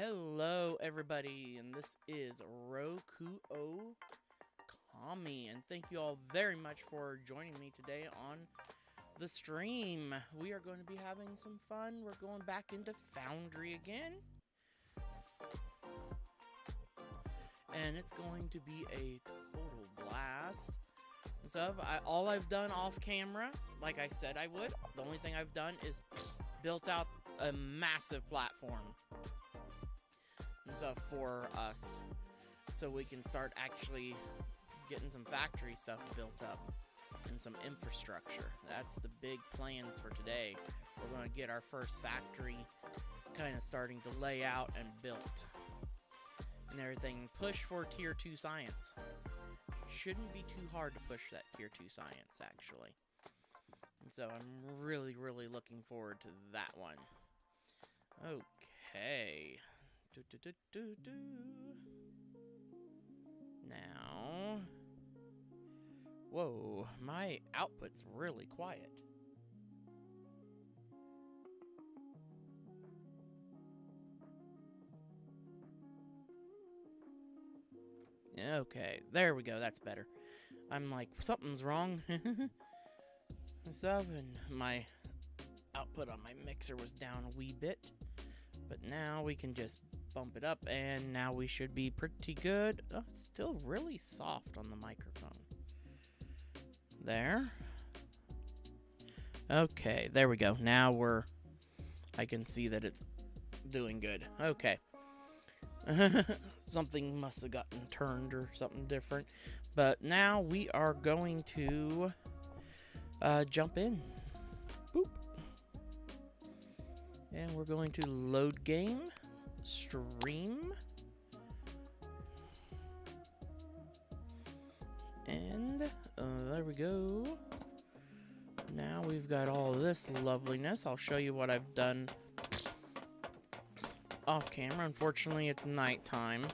Hello, everybody, and this is Roku Okami, and thank you all very much for joining me today on the stream. We are going to be having some fun. We're going back into Foundry again, and it's going to be a total blast. So, all I've done off camera, like I said I would, the only thing I've done is built out a massive platform and stuff for us, so we can start actually getting some factory stuff built up and some infrastructure. That's the big plans for today. We're going to get our first factory kind of starting to lay out and built and everything. Push for tier 2 science. Shouldn't be too hard to push that tier 2 science, actually. And so I'm really looking forward to that one. Okay. Now, whoa, my output's really quiet. Okay, there we go, that's better. I'm like, something's wrong. And stuff, and my output on my mixer was down a wee bit. But now we can just bump it up, and now we should be pretty good. Oh, it's still really soft on the microphone. There. Okay, there we go. Now I can see that it's doing good. Okay. Something must have gotten turned or something different. But now we are going to jump in. Boop. And we're going to load game, stream, and there we go. Now we've got all this loveliness. I'll show you what I've done off camera. Unfortunately, it's nighttime,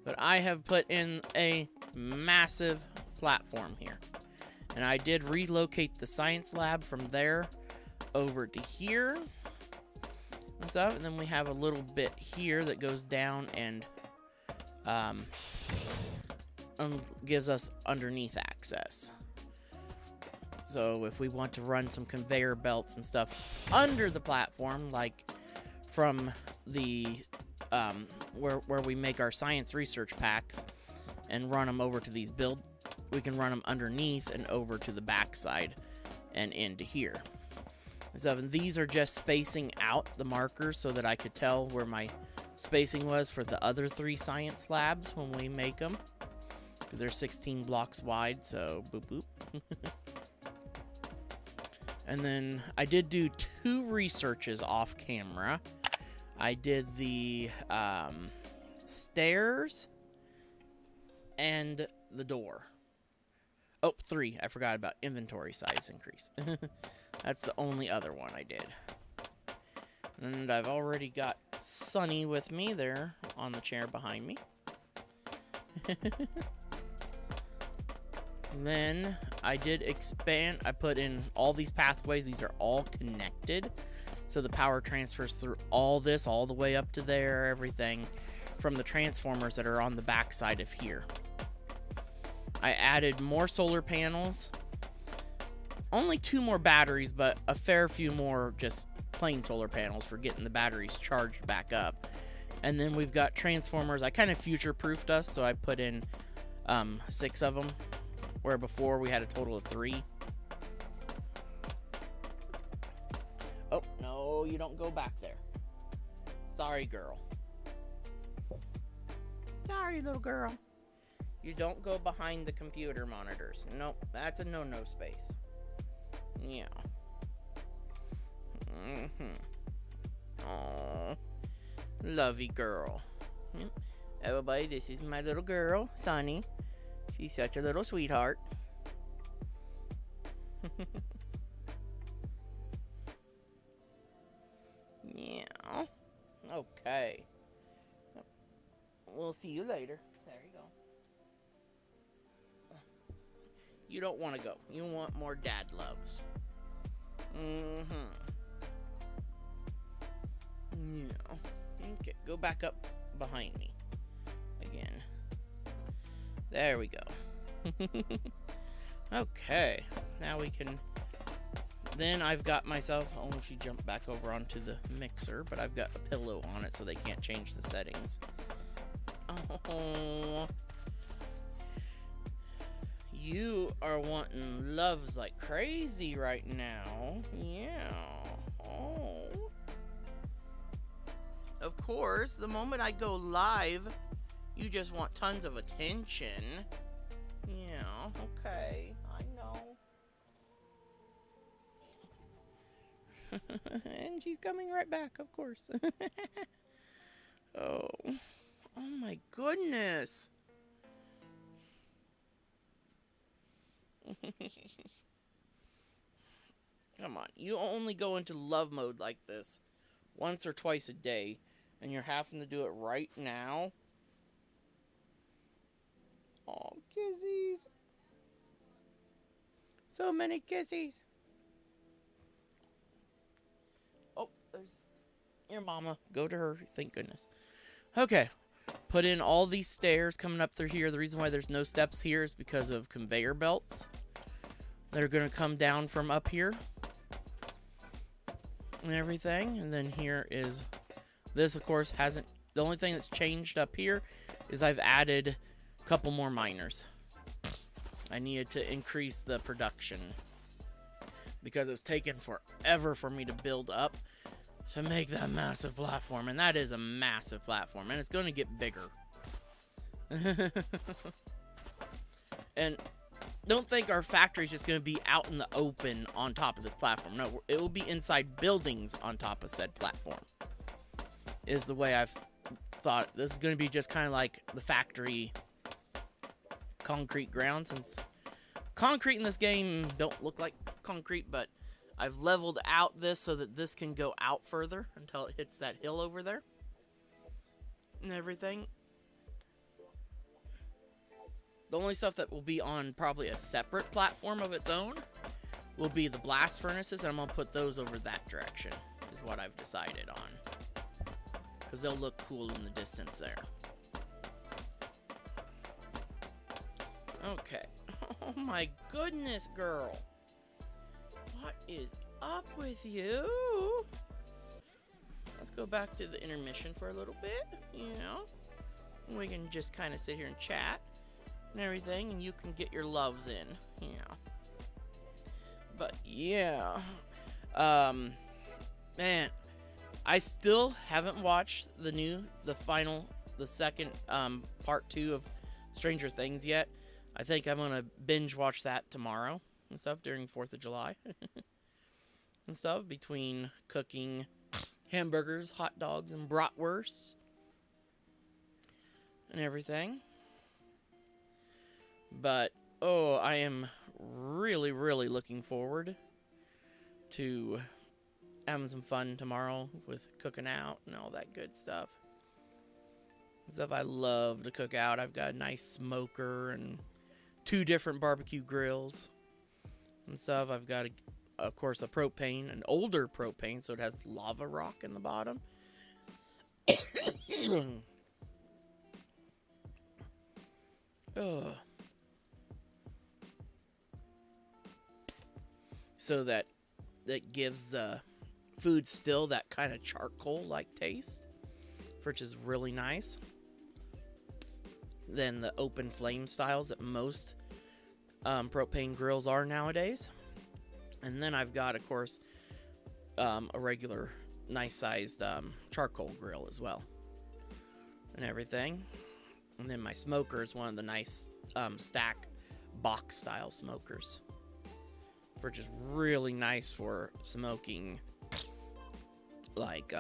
but I have put in a massive platform here. And I did relocate the science lab from there over to here. And stuff, and then we have a little bit here that goes down and gives us underneath access. So if we want to run some conveyor belts and stuff under the platform, like from the where we make our science research packs and run them over to these we can run them underneath and over to the backside and into here. So these are just spacing out the markers so that I could tell where my spacing was for the other 3 science labs when we make them. Because they're 16 blocks wide, so boop boop. And then I did do 2 researches off camera. I did the stairs and the door. Oh, 3. I forgot about inventory size increase. That's the only other one I did. And I've already got Sunny with me there on the chair behind me. Then I did expand. I put in all these pathways. These are all connected. So the power transfers through all this, all the way up to there, everything from the transformers that are on the back side of here. I added more solar panels. Only 2 more batteries, but a fair few more just plain solar panels for getting the batteries charged back up. And then we've got transformers. I kind of future-proofed us, so I put in 6 of them, where before we had a total of 3. Oh, no, you don't go back there. Sorry, girl. Sorry, little girl. You don't go behind the computer monitors. Nope, that's a no-no space. Yeah. Aww. Lovey girl. Everybody, this is my little girl, Sunny. She's such a little sweetheart. Yeah. Okay. We'll see you later. There you go. You don't want to go. You want more dad loves. Yeah. Okay, go back up behind me again. There we go. Okay, now we can... Then I've got myself... Oh, she jumped back over onto the mixer, but I've got a pillow on it so they can't change the settings. Oh... You are wanting loves like crazy right now. Yeah. Oh. Of course, the moment I go live, you just want tons of attention. Yeah, okay. I know. And she's coming right back, of course. Oh. Oh my goodness. Come on, you only go into love mode like this once or twice a day, and you're having to do it right now. Oh, kissies. So many kissies. Oh, there's your mama. Go to her, thank goodness. Okay. Put in all these stairs coming up through here. The reason why there's no steps here is because of conveyor belts that are going to come down from up here and everything. And then here is this, of course, hasn't... The only thing that's changed up here is I've added a couple more miners. I needed to increase the production because it's taken forever for me to build up to make that massive platform, and that is a massive platform, and it's going to get bigger. And don't think our factory is just going to be out in the open on top of this platform. No, it will be inside buildings on top of said platform, is the way I've thought. This is going to be just kind of like the factory concrete ground, since concrete in this game don't look like concrete, but I've leveled out this so that this can go out further until it hits that hill over there and everything. The only stuff that will be on probably a separate platform of its own will be the blast furnaces, and I'm going to put those over that direction, is what I've decided on. Because they'll look cool in the distance there. Okay. Oh my goodness, girl. What is up with you? Let's go back to the intermission for a little bit, you know. We can just kind of sit here and chat and everything, and you can get your loves in, you know. But yeah, man, I still haven't watched the second part 2 of Stranger Things yet. I think I'm gonna binge watch that tomorrow and stuff during 4th of July and stuff, between cooking hamburgers, hot dogs, and bratwursts and everything. But oh, I am really, really looking forward to having some fun tomorrow with cooking out and all that good stuff. Stuff I love to cook out. I've got a nice smoker and 2 different barbecue grills and stuff. I've got, of course, a propane, an older propane, so it has lava rock in the bottom. Oh. So that gives the food still that kind of charcoal-like taste, which is really nice. Than the open flame styles that most propane grills are nowadays. And then I've got, of course, a regular nice-sized charcoal grill as well and everything. And then my smoker is one of the nice stack box-style smokers, which is really nice for smoking like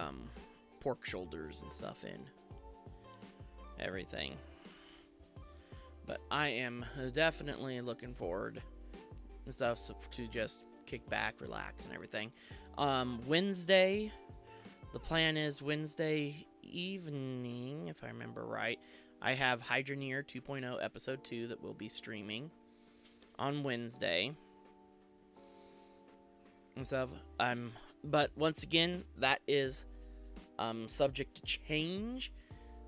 pork shoulders and stuff in everything. But I am definitely looking forward and stuff to just kick back, relax, and everything. Wednesday, the plan is Wednesday evening, if I remember right, I have Hydroneer 2.0 Episode 2 that will be streaming on Wednesday and stuff. But once again, that is subject to change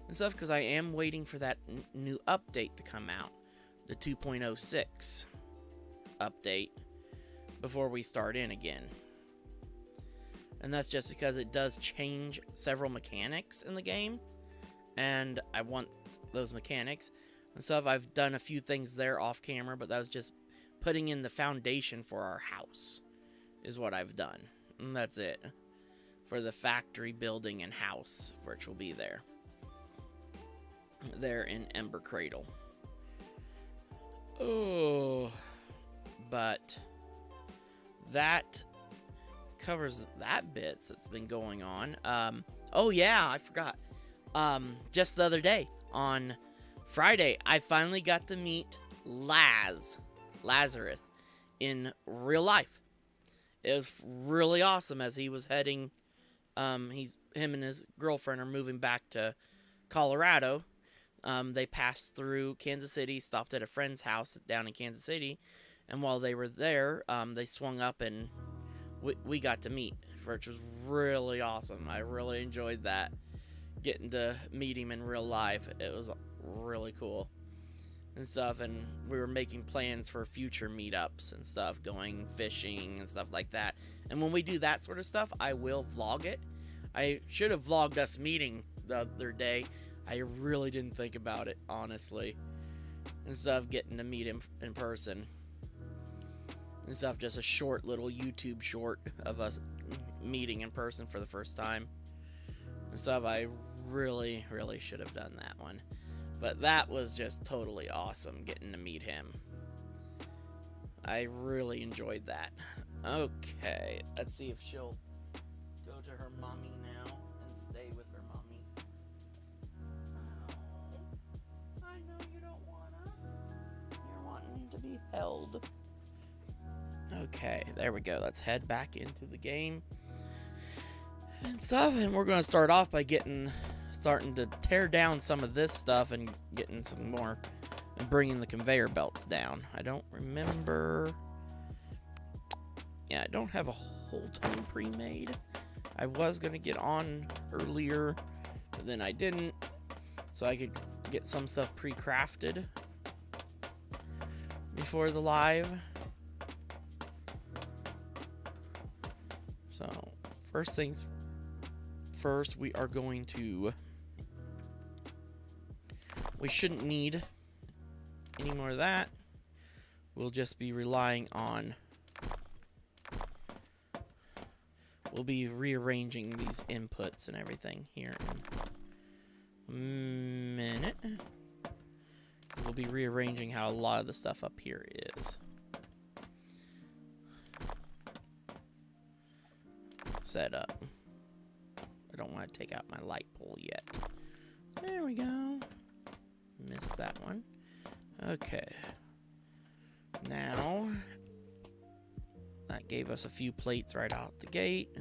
and stuff, because I am waiting for that new update to come out, the 2.06 update, before we start in again. And that's just because it does change several mechanics in the game, and I want those mechanics and stuff. I've done a few things there off camera, but that was just putting in the foundation for our house is what I've done. And that's it for the factory building and house, which will be there in Ember Cradle. Oh, but that covers that bits that's been going on. Oh yeah, I forgot. Just the other day on Friday, I finally got to meet Lazarus in real life. It was really awesome. As he was heading, him and his girlfriend are moving back to Colorado. They passed through Kansas City, stopped at a friend's house down in Kansas City, and while they were there, they swung up and we got to meet, which was really awesome. I really enjoyed that, getting to meet him in real life. It was really cool and stuff, and we were making plans for future meetups and stuff, going fishing and stuff like that. And when we do that sort of stuff, I will vlog it. I should have vlogged us meeting the other day. I really didn't think about it, honestly, and stuff, getting to meet him in person and stuff. Just a short little YouTube short of us meeting in person for the first time and stuff. I really should have done that one, but that was just totally awesome, getting to meet him. I really enjoyed that. Okay, let's see if she'll go to her mommy now and stay with her mommy. Oh, I know you don't wanna. You're wanting to be held. Okay, there we go. Let's head back into the game and stuff, and we're gonna start off by starting to tear down some of this stuff and getting some more and bringing the conveyor belts down. I don't remember. Yeah, I don't have a whole ton pre-made. I was gonna get on earlier, but then I didn't, so I could get some stuff pre-crafted before the live. So, first things first, we are going to... We shouldn't need any more of that. We'll just be relying on... We'll be rearranging these inputs and everything here in a minute. We'll be rearranging how a lot of the stuff up here is set up. I don't want to take out my light pole yet. There we go. Missed that one. Okay. Now, that gave us a few plates right out the gate.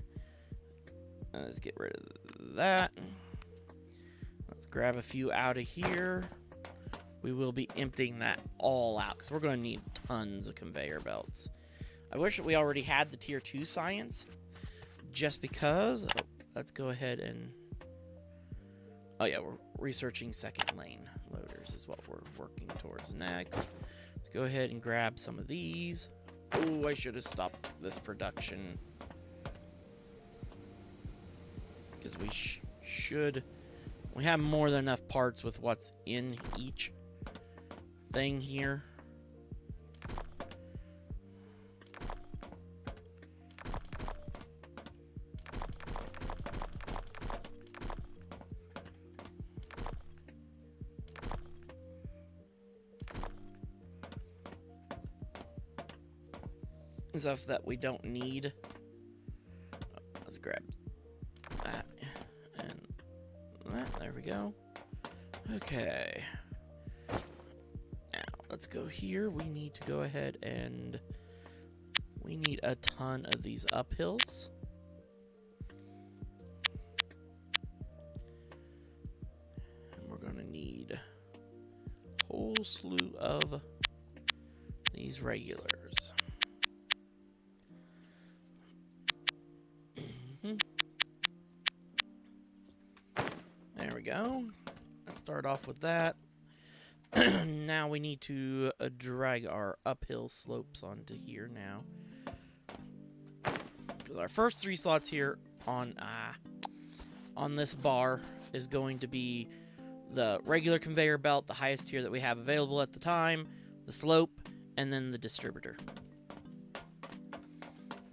Let's get rid of that. Let's grab a few out of here. We will be emptying that all out because we're going to need tons of conveyor belts. I wish that we already had the tier 2 science. Just because, let's go ahead and, oh yeah, we're researching second lane loaders is what we're working towards next. Let's go ahead and grab some of these. Oh, I should have stopped this production, because we have more than enough parts with what's in each thing here. Stuff that we don't need. Let's grab that and that. There we go. Okay. Now let's go here. We need to go ahead and we need a ton of these uphills. And we're gonna need a whole slew of these regulars. go. Let's start off with that. Now we need to drag our uphill slopes onto here now. Our first 3 slots here on this bar is going to be the regular conveyor belt, the highest tier that we have available at the time, the slope, and then the distributor.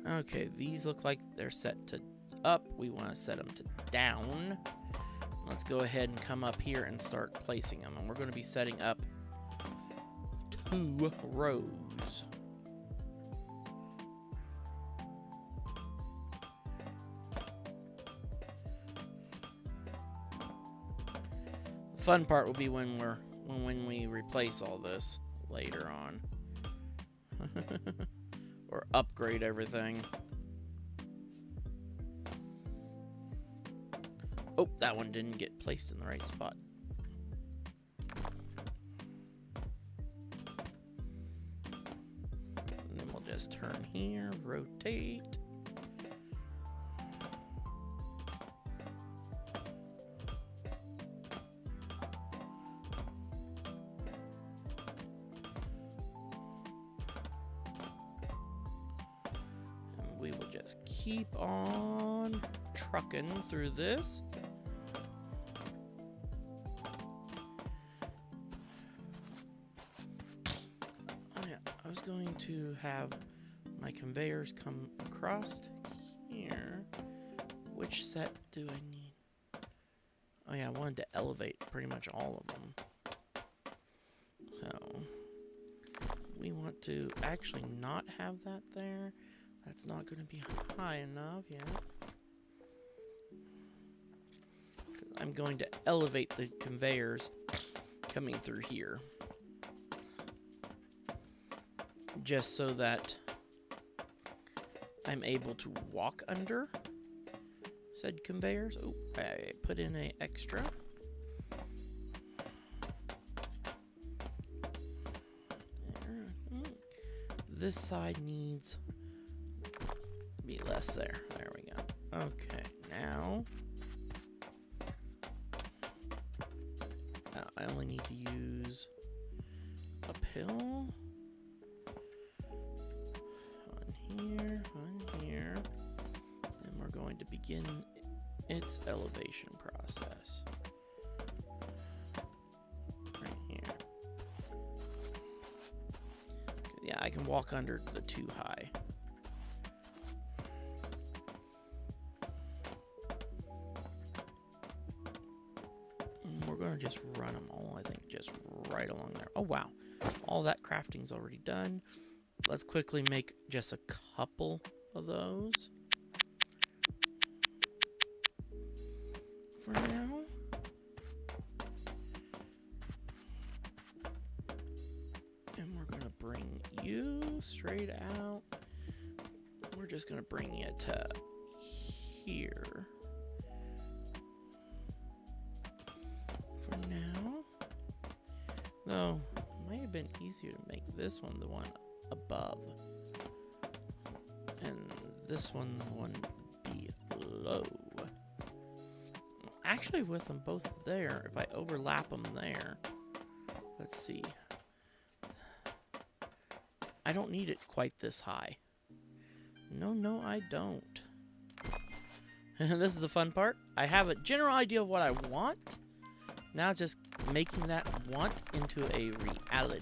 Okay, these look like they're set to up. We want to set them to down. Let's go ahead and come up here and start placing them. And we're going to be setting up 2 rows. The fun part will be when we replace all this later on. Or upgrade everything. Oh, that one didn't get placed in the right spot. And then we'll just turn here, rotate. And we will just keep on trucking through this. Going to have my conveyors come across here. Which set do I need? Oh yeah, I wanted to elevate pretty much all of them. So we want to actually not have that there. That's not going to be high enough yet. I'm going to elevate the conveyors coming through here. Just so that I'm able to walk under said conveyors. Oh, I put in an extra. This side needs to be less there. There we go. Okay, now I only need to use uphill. On here, and we're going to begin its elevation process. Right here. Yeah, I can walk under the 2 high. And we're going to just run them all, I think, just right along there. Oh, wow. All that crafting's already done. Let's quickly make just a couple of those for now. And we're going to bring you straight out. We're just going to bring you to here for now. Though, it might have been easier to make this one the one above, and this one below. Actually, with them both there, if I overlap them there, let's see. I don't need it quite this high. No, I don't. This is the fun part. I have a general idea of what I want. Now it's just making that want into a reality.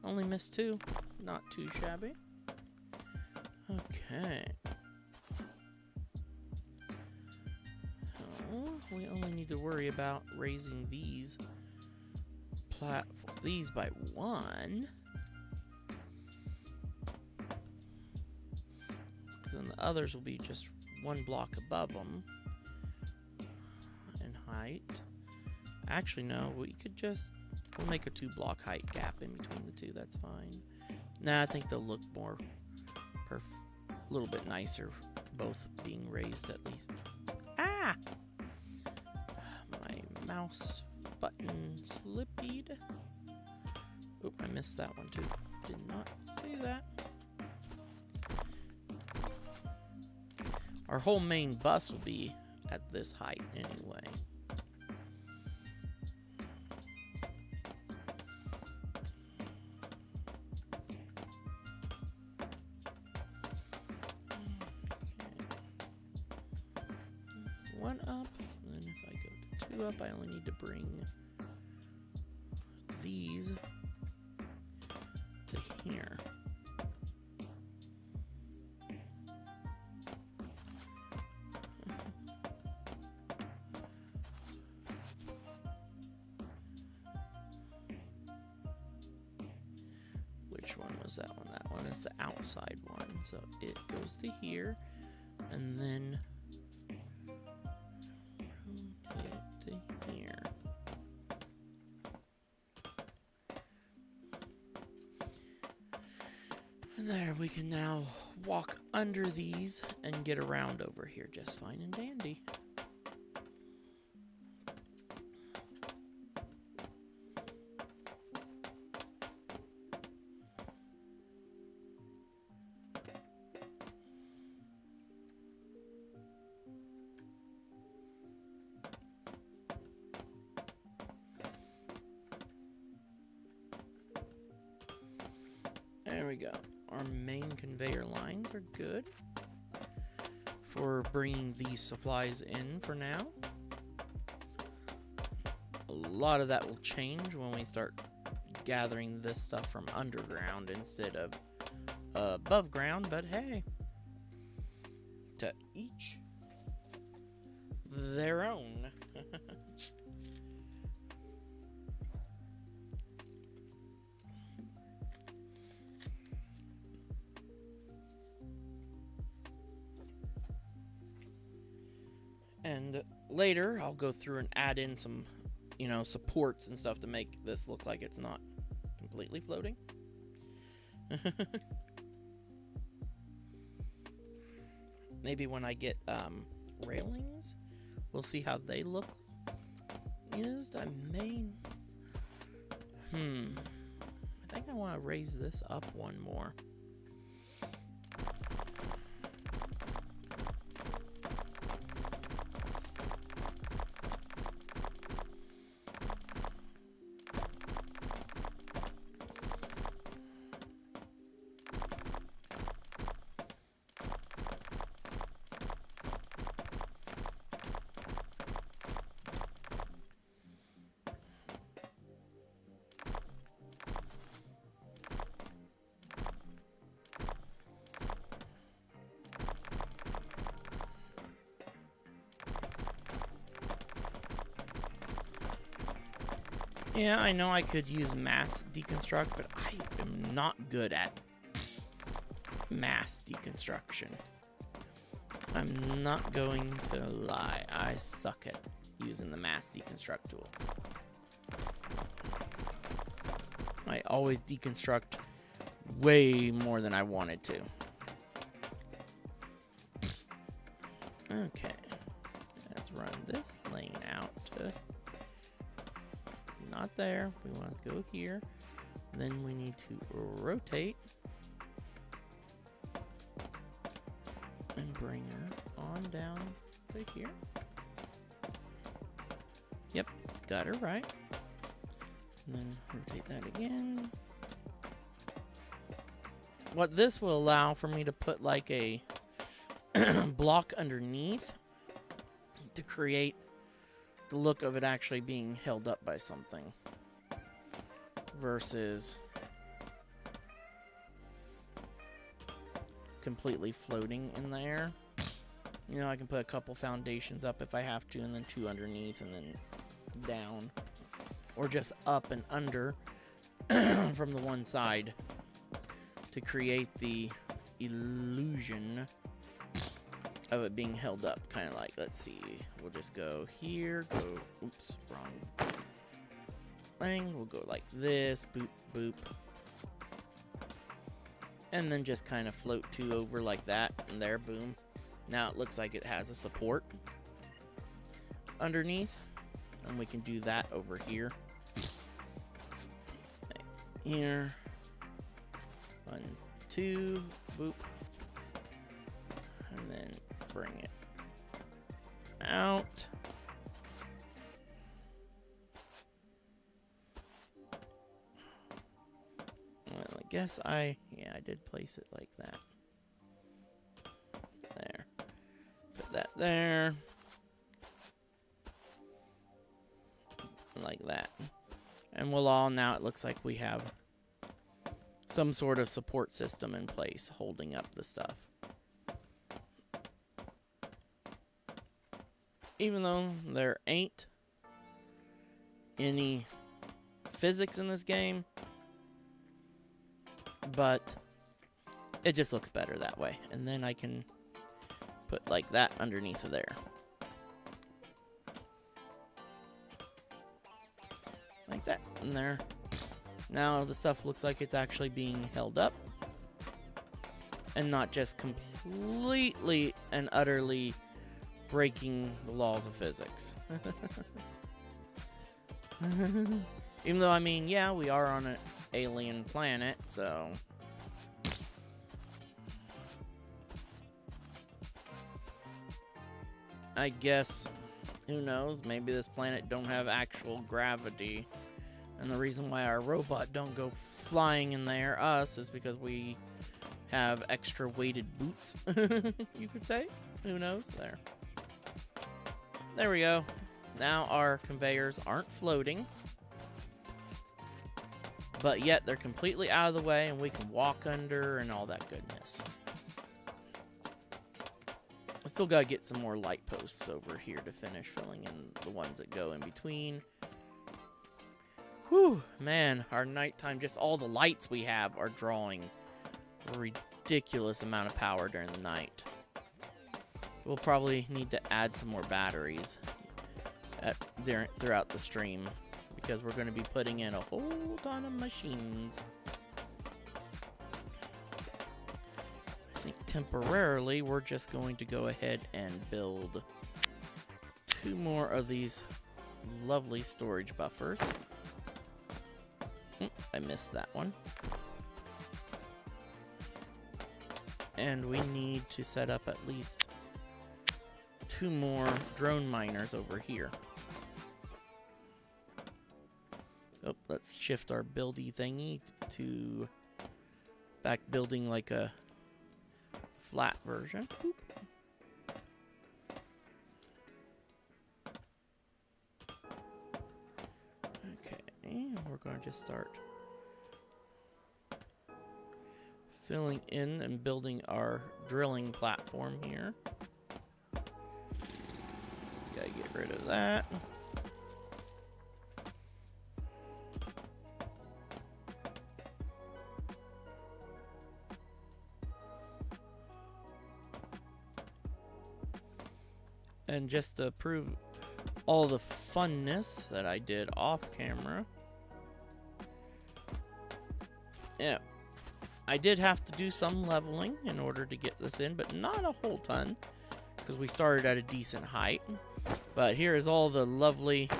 Only missed 2. Not too shabby. Okay. So we only need to worry about raising these by 1. Because then the others will be just 1 block above them in height. Actually, no, we could just... We'll make a 2-block height gap in between the 2. That's fine. Nah, I think they'll look more a little bit nicer, both being raised at least. Ah! My mouse button slipped. Oop, I missed that one too. Did not do that. Our whole main bus will be at this height anyway. One up, and then if I go to 2 up, I only need to bring these to here. Which one was that one? That one is the outside one, so it goes to here, and then rotate to here. And there, we can now walk under these and get around over here just fine and dandy. There we go. Our main conveyor lines are good for bringing these supplies in for now. A lot of that will change when we start gathering this stuff from underground instead of above ground, but hey, to each their own. And later, I'll go through and add in some, supports and stuff to make this look like it's not completely floating. Maybe when I get railings, we'll see how they look used. I think I want to raise this up one more. Yeah, I know I could use mass deconstruct, but I am not good at mass deconstruction. I'm not going to lie. I suck at using the mass deconstruct tool. I always deconstruct way more than I wanted to. Okay. Let's run this lane out to... Not there. We want to go here. Then we need to rotate and bring her on down to here. Yep, got her right. And then rotate that again. What this will allow for me to put like a block underneath to create the look of it actually being held up by something versus completely floating in the air. I can put a couple foundations up if I have to, and then 2 underneath, and then down, or just up and under from the one side to create the illusion of it being held up, kind of like, let's see, we'll just go here, oops, wrong thing, we'll go like this, boop, boop, and then just kind of float 2 over like that, and there, boom. Now it looks like it has a support underneath, and we can do that over here. Here, 1, 2, boop, and then bring it out. Well, I guess I did place it like that. There. Put that there. Like that. And now it looks like we have some sort of support system in place holding up the stuff. Even though there ain't any physics in this game, but it just looks better that way. And then I can put like that underneath of there. Like that in there. Now the stuff looks like it's actually being held up and not just completely and utterly breaking the laws of physics. Even though, I mean, yeah, we are on an alien planet, so I guess, who knows, maybe this planet don't have actual gravity. And the reason why our robot don't go flying in there, us, is because we have extra weighted boots, you could say. Who knows? There we go. Now our conveyors aren't floating, but yet they're completely out of the way and we can walk under and all that goodness. I still gotta get some more light posts over here to finish filling in the ones that go in between. Whew, man, our nighttime, just all the lights we have are drawing a ridiculous amount of power during the night. We'll probably need to add some more batteries throughout the stream, because we're going to be putting in a whole ton of machines. I think temporarily we're just going to go ahead and build 2 more of these lovely storage buffers. I missed that one. And we need to set up at least 2 more drone miners over here. Oh, let's shift our buildy thingy to back building like a flat version. Boop. Okay, we're going to just start filling in and building our drilling platform here. Gotta get rid of that. And just to prove all the funness that I did off camera, yeah, I did have to do some leveling in order to get this in, but not a whole ton, because we started at a decent height. But here is all the lovely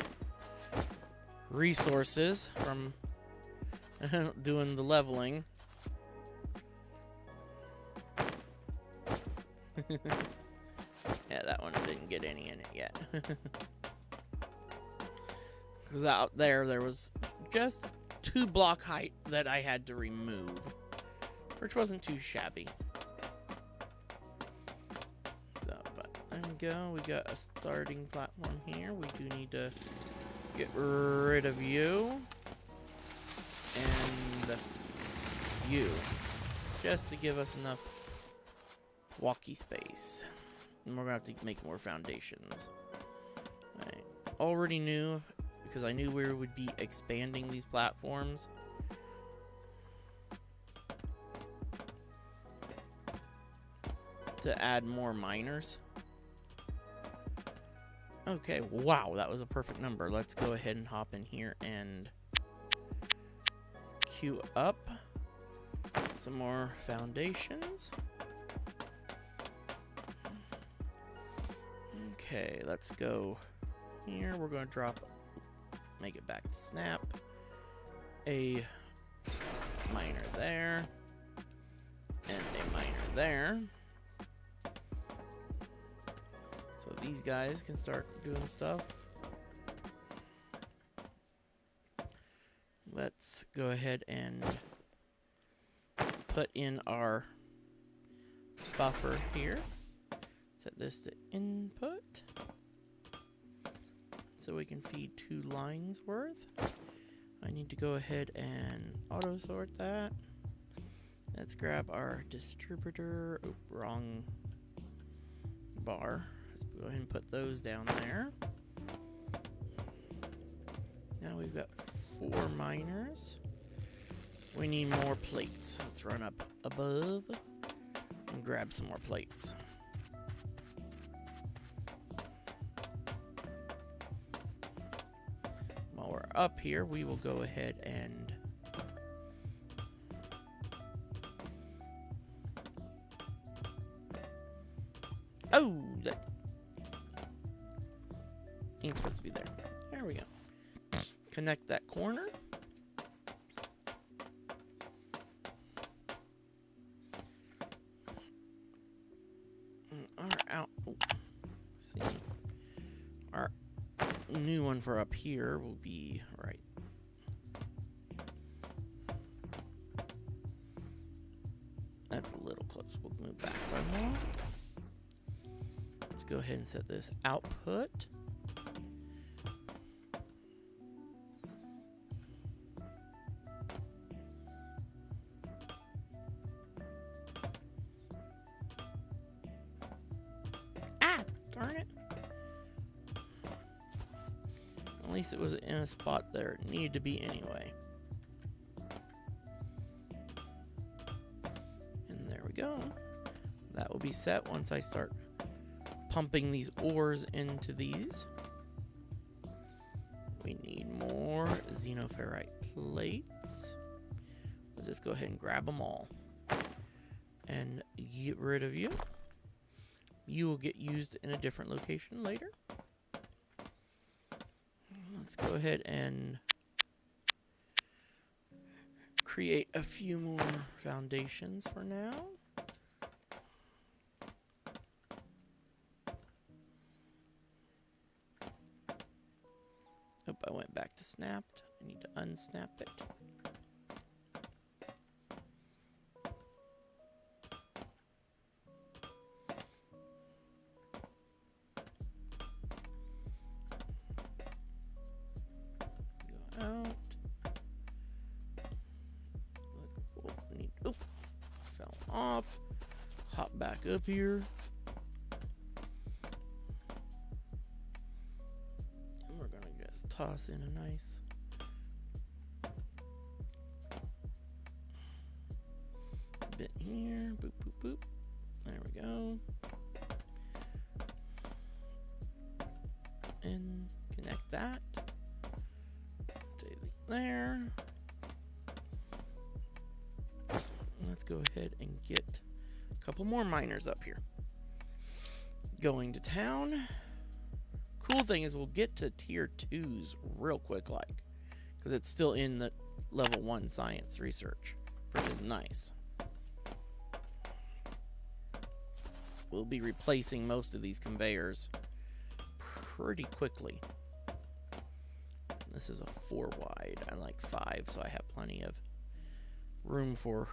resources from doing the leveling. Yeah, that one didn't get any in it yet. Because out there was just 2 block height that I had to remove, which wasn't too shabby. So, but there we go. We got a starting platform here. We do need to get rid of you and you, just to give us enough walkie space. And we're going to have to make more foundations. I already knew, because I knew we would be expanding these platforms, to add more miners. Okay, wow, that was a perfect number. Let's go ahead and hop in here and queue up some more foundations. Okay, let's go here. We're going to make it back to snap. A miner there. And a miner there. So these guys can start doing stuff. Let's go ahead and put in our buffer here. Set this to input so we can feed 2 lines worth. I need to go ahead and auto sort that. Let's grab our distributor. Oh, wrong bar. Let's go ahead and put those down there. Now we've got 4 miners. We need more plates. Let's run up above and grab some more plates. While we're up here, we will go ahead and that ain't supposed to be there. There we go. Connect that corner. See, our new one for up here will be right. That's a little close. We'll move back one more. Let's go ahead and set this output. Darn it. At least it was in a spot there it needed to be anyway. And there we go. That will be set once I start pumping these ores into these. We need more xenoferrite plates. Let's just go ahead and grab them all and get rid of you. You will get used in a different location later. Let's go ahead and create a few more foundations for now. Oh, I went back to snapped. I need to unsnap it. Off, hop back up here, and we're gonna just toss in a nice bit here. Boop, boop, boop. There we go. And connect that there. Let's go ahead and get a couple more miners up here. Going to town. Cool thing is we'll get to tier 2s real quick, like, because it's still in the level 1 science research, which is nice. We'll be replacing most of these conveyors pretty quickly. This is a 4 wide. I like 5, so I have plenty of room for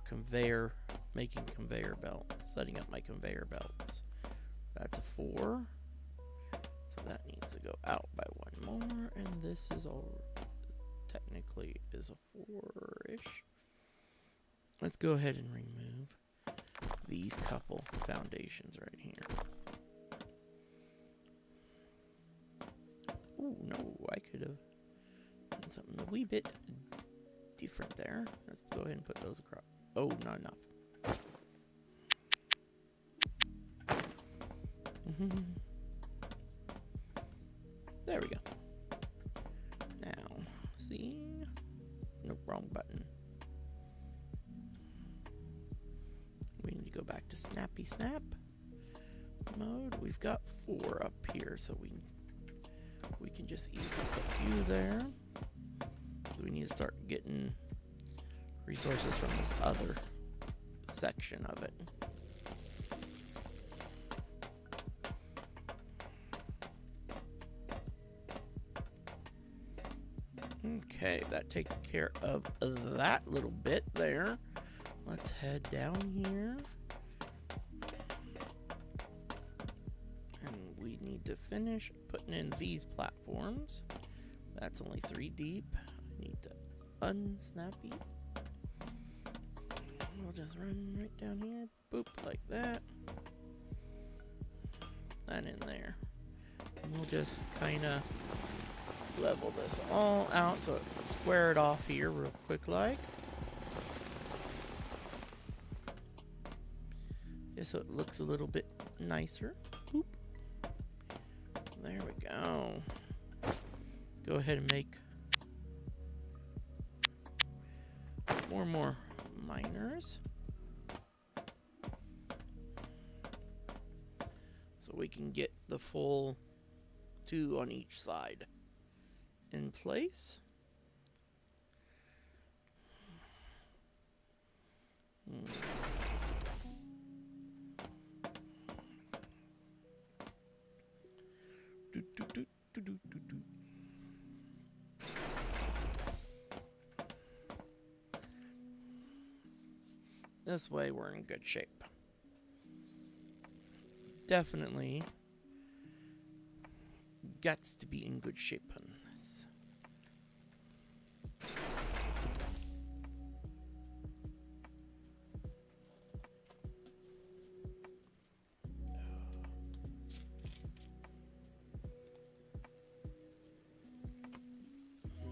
making conveyor belts, setting up my conveyor belts. That's a 4. So that needs to go out by 1 more, and this is all technically is a 4-ish. Let's go ahead and remove these couple foundations right here. Oh no, I could have done something a wee bit different there. Let's go ahead and put those across. Oh, not enough. There we go. Now, see? Nope, wrong button. We need to go back to snappy snap mode. We've got 4 up here, so we can just easily put you there. So we need to start getting resources from this other section of it. Okay, that takes care of that little bit there. Let's head down here. And we need to finish putting in these platforms. That's only 3 deep. I need to unsnappy. We'll just run right down here. Boop, like that. That in there. And we'll just kind of level this all out, so square it off here real quick like. Just so it looks a little bit nicer. Boop. There we go. Let's go ahead and make 4 more miners. So we can get the full 2 on each side in place. This way we're in good shape. Definitely gets to be in good shape on this.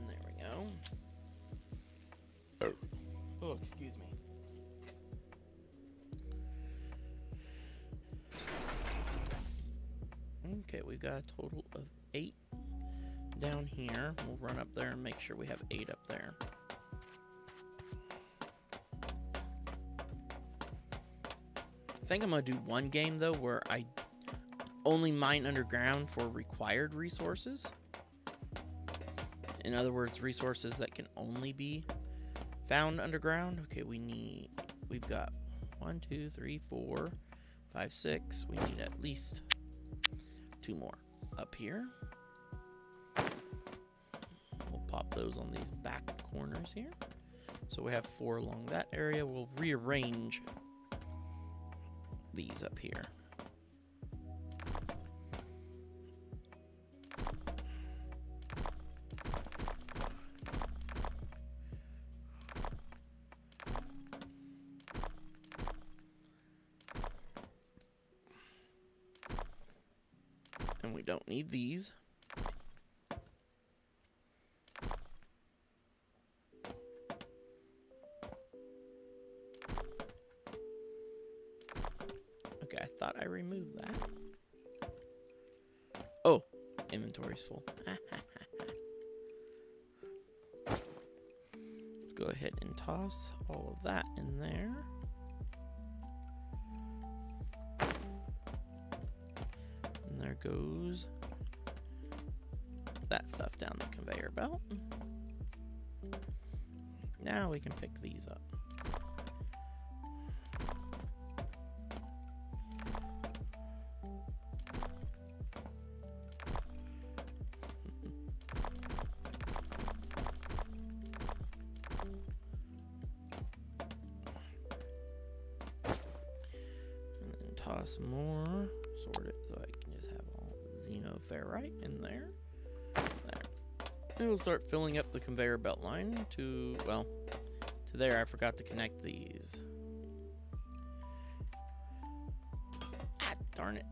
There we go. Oh, excuse me. Okay, we've got a total of 8 down here. We'll run up there and make sure we have 8 up there. I think I'm going to do one game, though, where I only mine underground for required resources. In other words, resources that can only be found underground. Okay, we've got 1, 2, 3, 4, 5, 6. We need at least 2 more up here. We'll pop those on these back corners here. So we have 4 along that area. We'll rearrange these up here. And we don't need these. Okay, I thought I removed that. Oh, inventory's full. Let's go ahead and toss all of that in there. And there goes that stuff down the conveyor belt. Now we can pick these up. Toss more, sort it so I can just have all the xenoferrite in there. There. And we'll start filling up the conveyor belt line to, well, to there. I forgot to connect these. Ah, darn it.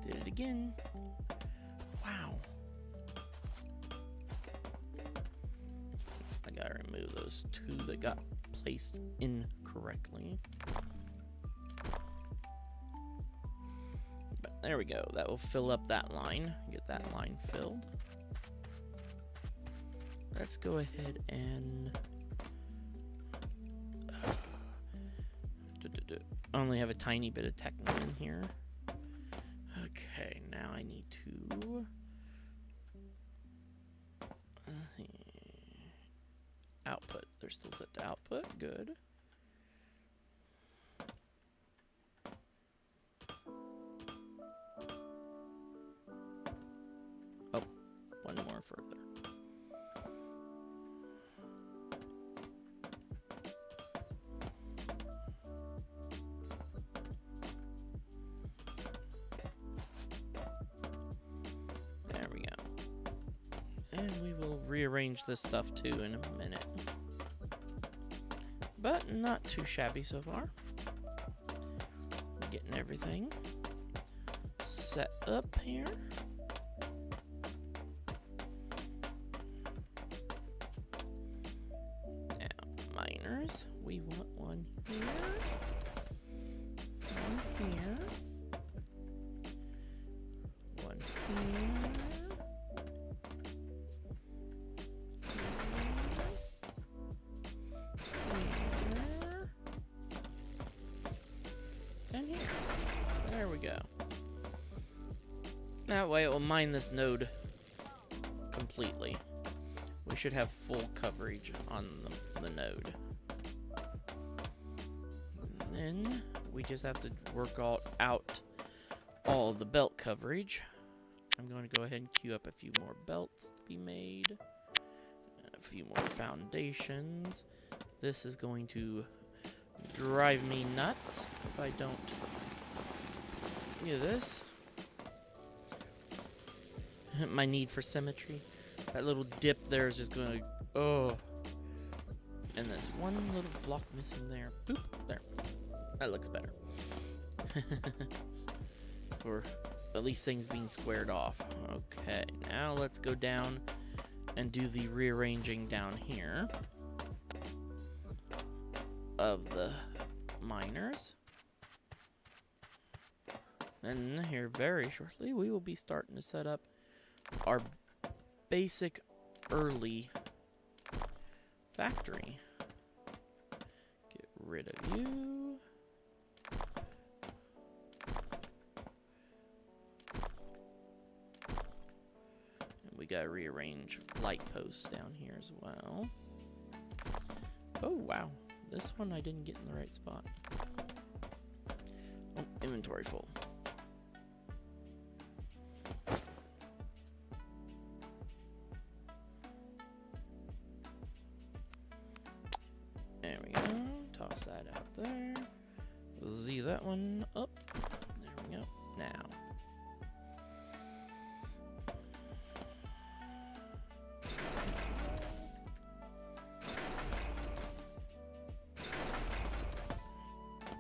Did it again. Wow. I gotta remove those 2 that got placed incorrectly. There we go. That will fill up that line. Get that line filled. Let's go ahead and... I only have a tiny bit of techno in here. Okay, now I need to... output. They're still set to output. Good. One more further. rearrange this stuff too in a minute. But not too shabby so far. Getting everything set up here. Now, miners, we want one here. One here. One here. And here. There we go. That way it will mine this node completely. We should have full coverage on the node. And then we just have to work out all of the belt coverage. I'm going to go ahead and queue up a few more belts to be made. And a few more foundations. This is going to drive me nuts if I don't do this. My need for symmetry. That little dip there is just going to... Oh. And there's one little block missing there. Boop. There. That looks better. Or at least things being squared off. Okay. Now let's go down and do the rearranging down here of the miners. And here very shortly we will be starting to set up our basic early factory. Get rid of you. And we gotta rearrange light posts down here as well. Oh wow. This one I didn't get in the right spot. Oh, inventory full. There we go. Toss that out there. Z that one up. There we go. Now.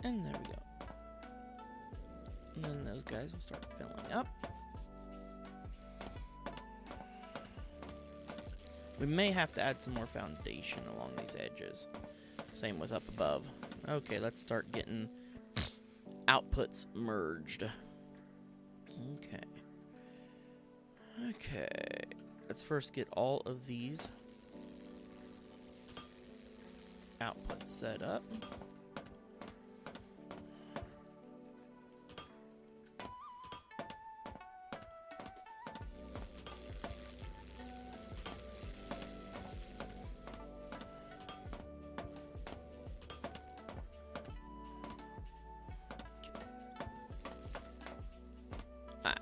And there we go. And then those guys will start filling up. We may have to add some more foundation along these edges. Same with up above. Okay, let's start getting outputs merged. Okay. Okay. Let's first get all of these outputs set up.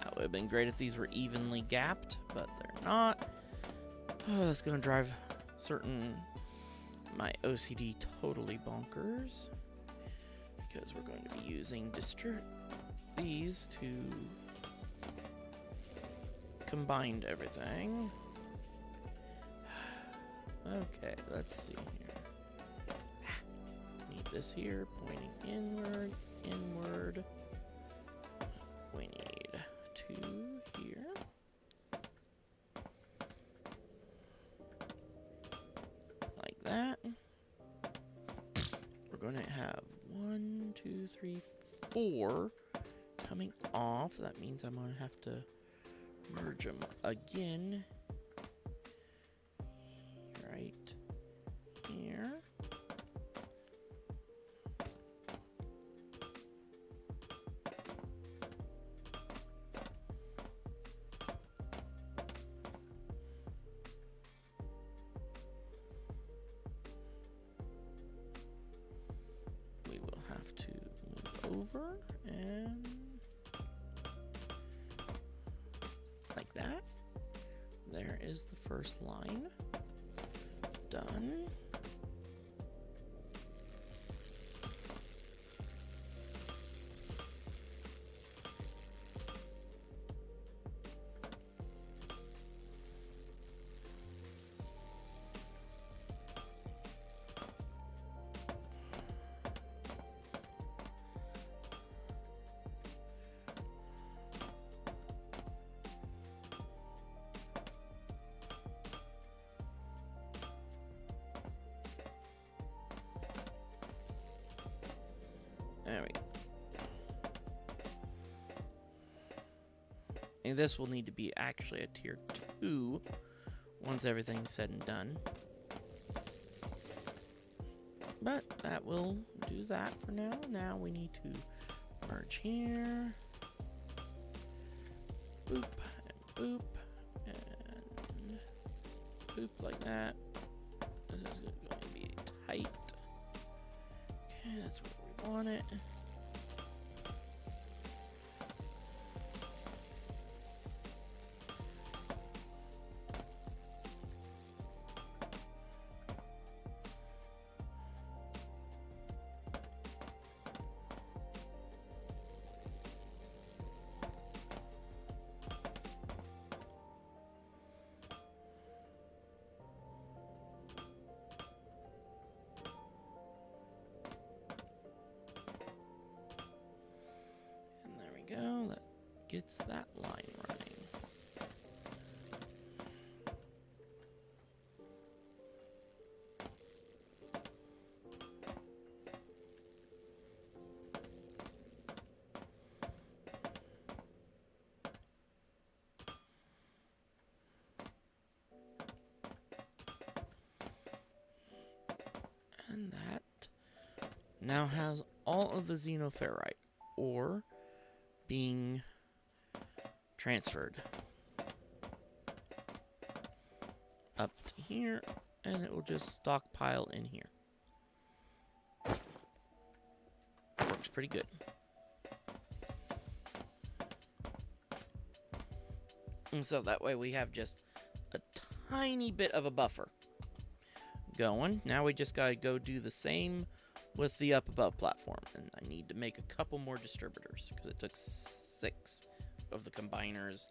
It would have been great if these were evenly gapped, but they're not. Oh, that's going to drive my OCD totally bonkers. Because we're going to be using these to combine everything. Okay, let's see here. Need this here, pointing inward. We need 2 here. Like that. We're going to have 1, 2, 3, 4 coming off. That means I'm going to have to merge them again. Right here. Over and like that. There is the first line done. And this will need to be actually a tier 2 once everything's said and done. But that will do that for now. Now we need to merge here. Boop, and boop, and boop like that. This is going to be tight. Okay, that's where we want it. Go, that gets that line running. And that now has all of the xenoferrite ore being transferred up to here, and it will just stockpile in here. Works pretty good. And so that way we have just a tiny bit of a buffer going. Now we just gotta go do the same with the up above platform, and I need to make a couple more distributors because it took 6 of the combiners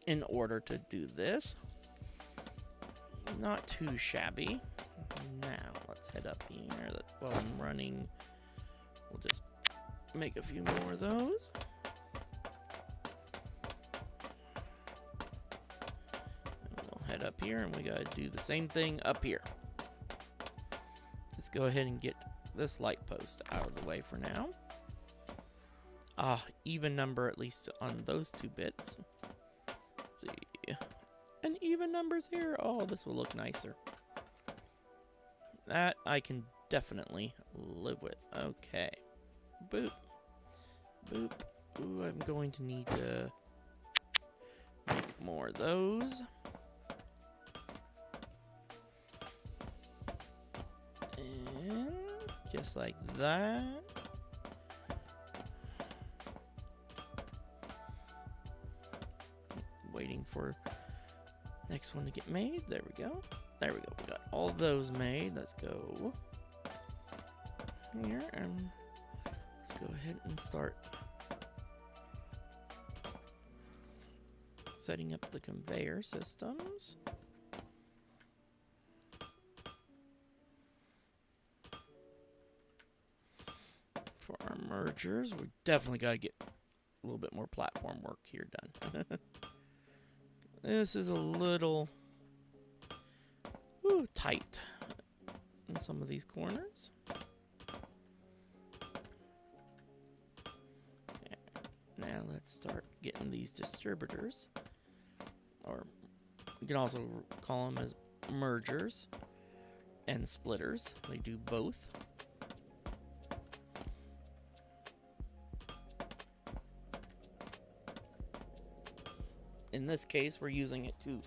in order to do this. Not too shabby. Now let's head up here. While I'm running, we'll just make a few more of those. Head up here, and we gotta do the same thing up here. Let's go ahead and get this light post out of the way for now. Even number at least on those 2 bits. Let's see, and even numbers here. Oh, this will look nicer. That I can definitely live with. Okay, boop, boop. Ooh, I'm going to need to make more of those. Just like that. Waiting for next one to get made. There we go. There we go. We got all those made. Let's go here and let's go ahead and start setting up the conveyor systems. For our mergers, we definitely got to get a little bit more platform work here done. This is a little tight in some of these corners. Now let's start getting these distributors, or you can also call them as mergers and splitters. They do both. In this case, we're using it to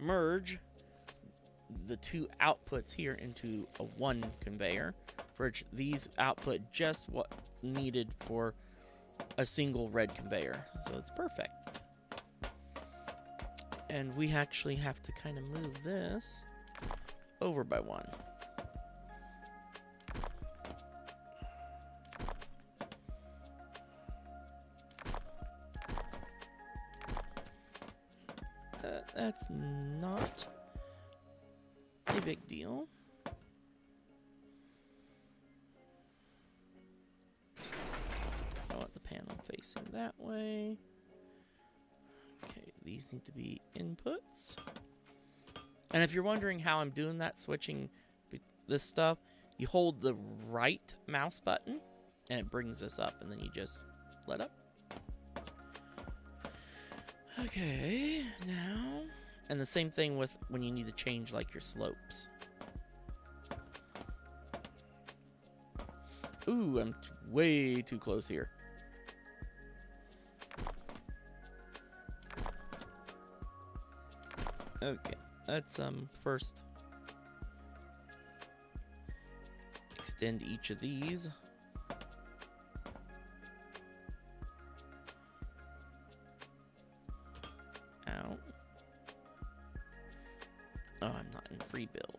merge the 2 outputs here into a 1 conveyor, for which these output just what's needed for a single red conveyor. So it's perfect. And we actually have to kind of move this over by 1. That's not a big deal. I want the panel facing that way. Okay, these need to be inputs. And if you're wondering how I'm doing that, switching this stuff, you hold the right mouse button and it brings this up, and then you just let up. Okay, now, and the same thing with when you need to change like your slopes. Ooh, I'm way too close here. Okay, let's first extend each of these. Out. Oh, I'm not in free build.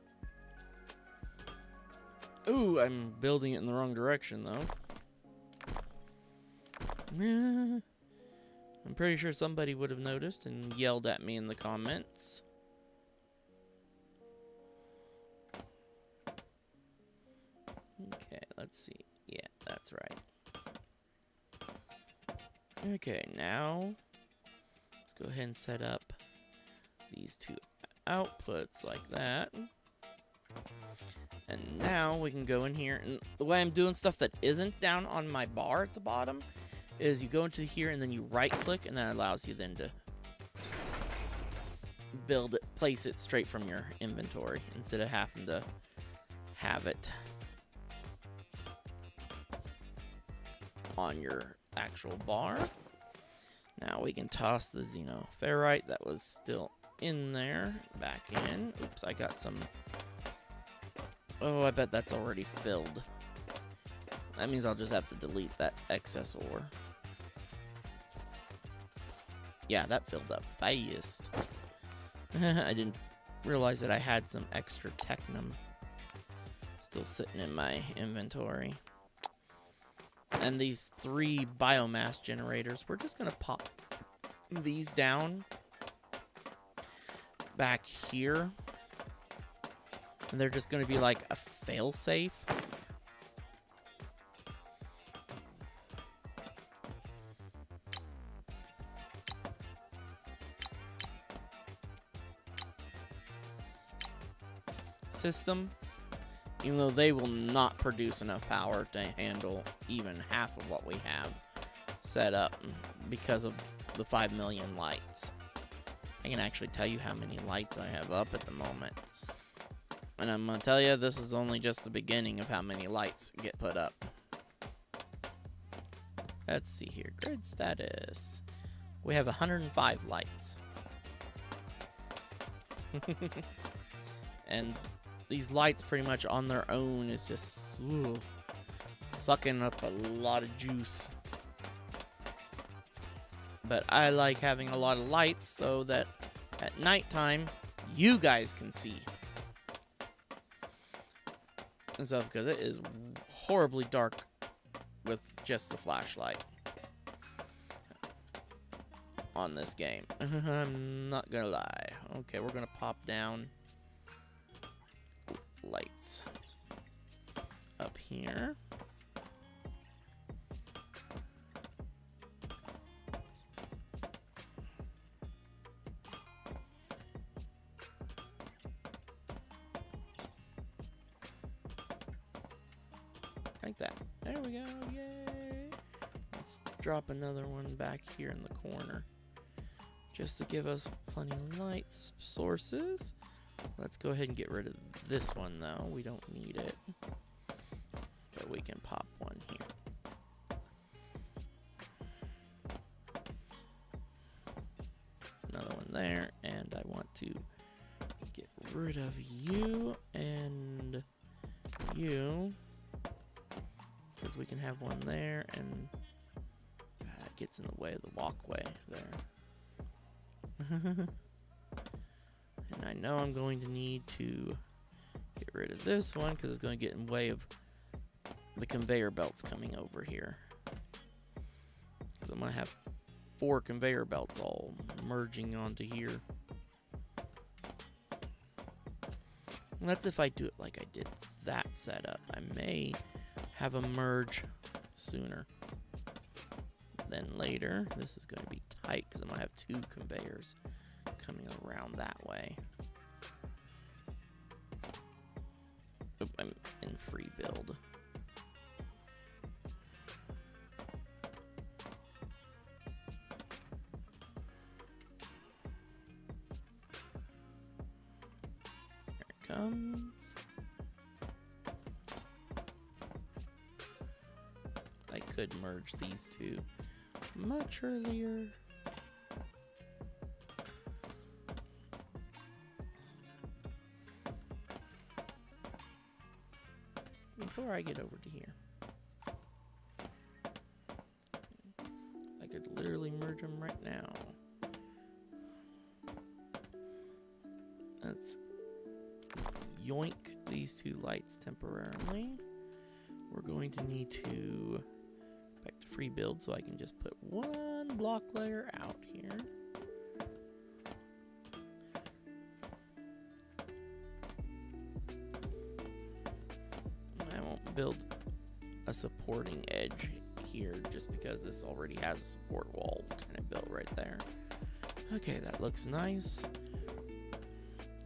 Ooh, I'm building it in the wrong direction though. I'm pretty sure somebody would have noticed and yelled at me in the comments. Okay, let's see. Yeah, that's right. Okay, now let's go ahead and set up these two outputs like that. And now we can go in here, and the way I'm doing stuff that isn't down on my bar at the bottom is you go into here and then you right click, and that allows you then to build it, place it straight from your inventory instead of having to have it on your actual bar. Now we can toss the xenoferrite that was still in there back in. Oops, I got some. Oh, I bet that's already filled. That means I'll just have to delete that excess ore. Yeah, that filled up fast. I didn't realize that I had some extra technum still sitting in my inventory. And these 3 biomass generators, we're just gonna pop these down back here. And they're just gonna be like a fail-safe. System, even though they will not produce enough power to handle even half of what we have set up because of the 5 million lights. I can actually tell you how many lights I have up at the moment. And I'm going to tell you, this is only just the beginning of how many lights get put up. Let's see here. Grid status. We have 105 lights. And these lights pretty much on their own is just sucking up a lot of juice. But I like having a lot of lights so that at nighttime you guys can see. And stuff, because it is horribly dark with just the flashlight on this game. I'm not gonna lie. Okay, we're gonna pop down lights up here. Like that. There we go. Yay. Let's drop another one back here in the corner just to give us plenty of light sources. Let's go ahead and get rid of this one though. We don't need it. But we can pop one here. Another one there. And I want to get rid of you and you. Because we can have one there, and that gets in the way of the walkway there. And I know I'm going to need to get rid of this one because it's going to get in the way of the conveyor belts coming over here. Because I'm going to have 4 conveyor belts all merging onto here. And that's if I do it like I did that setup. I may have a merge sooner than later. This is going to be tight because I'm going to have 2 conveyors coming around that way. Oop, I'm in free build. comes. I could merge these two much earlier. Before I get over to here. I could literally merge them right now. Let's yoink these two lights temporarily. We're going to need to back to free build so I can just put one block layer out here. I won't build a supporting edge here just because this already has a support wall kind of built right there. Okay, that looks nice.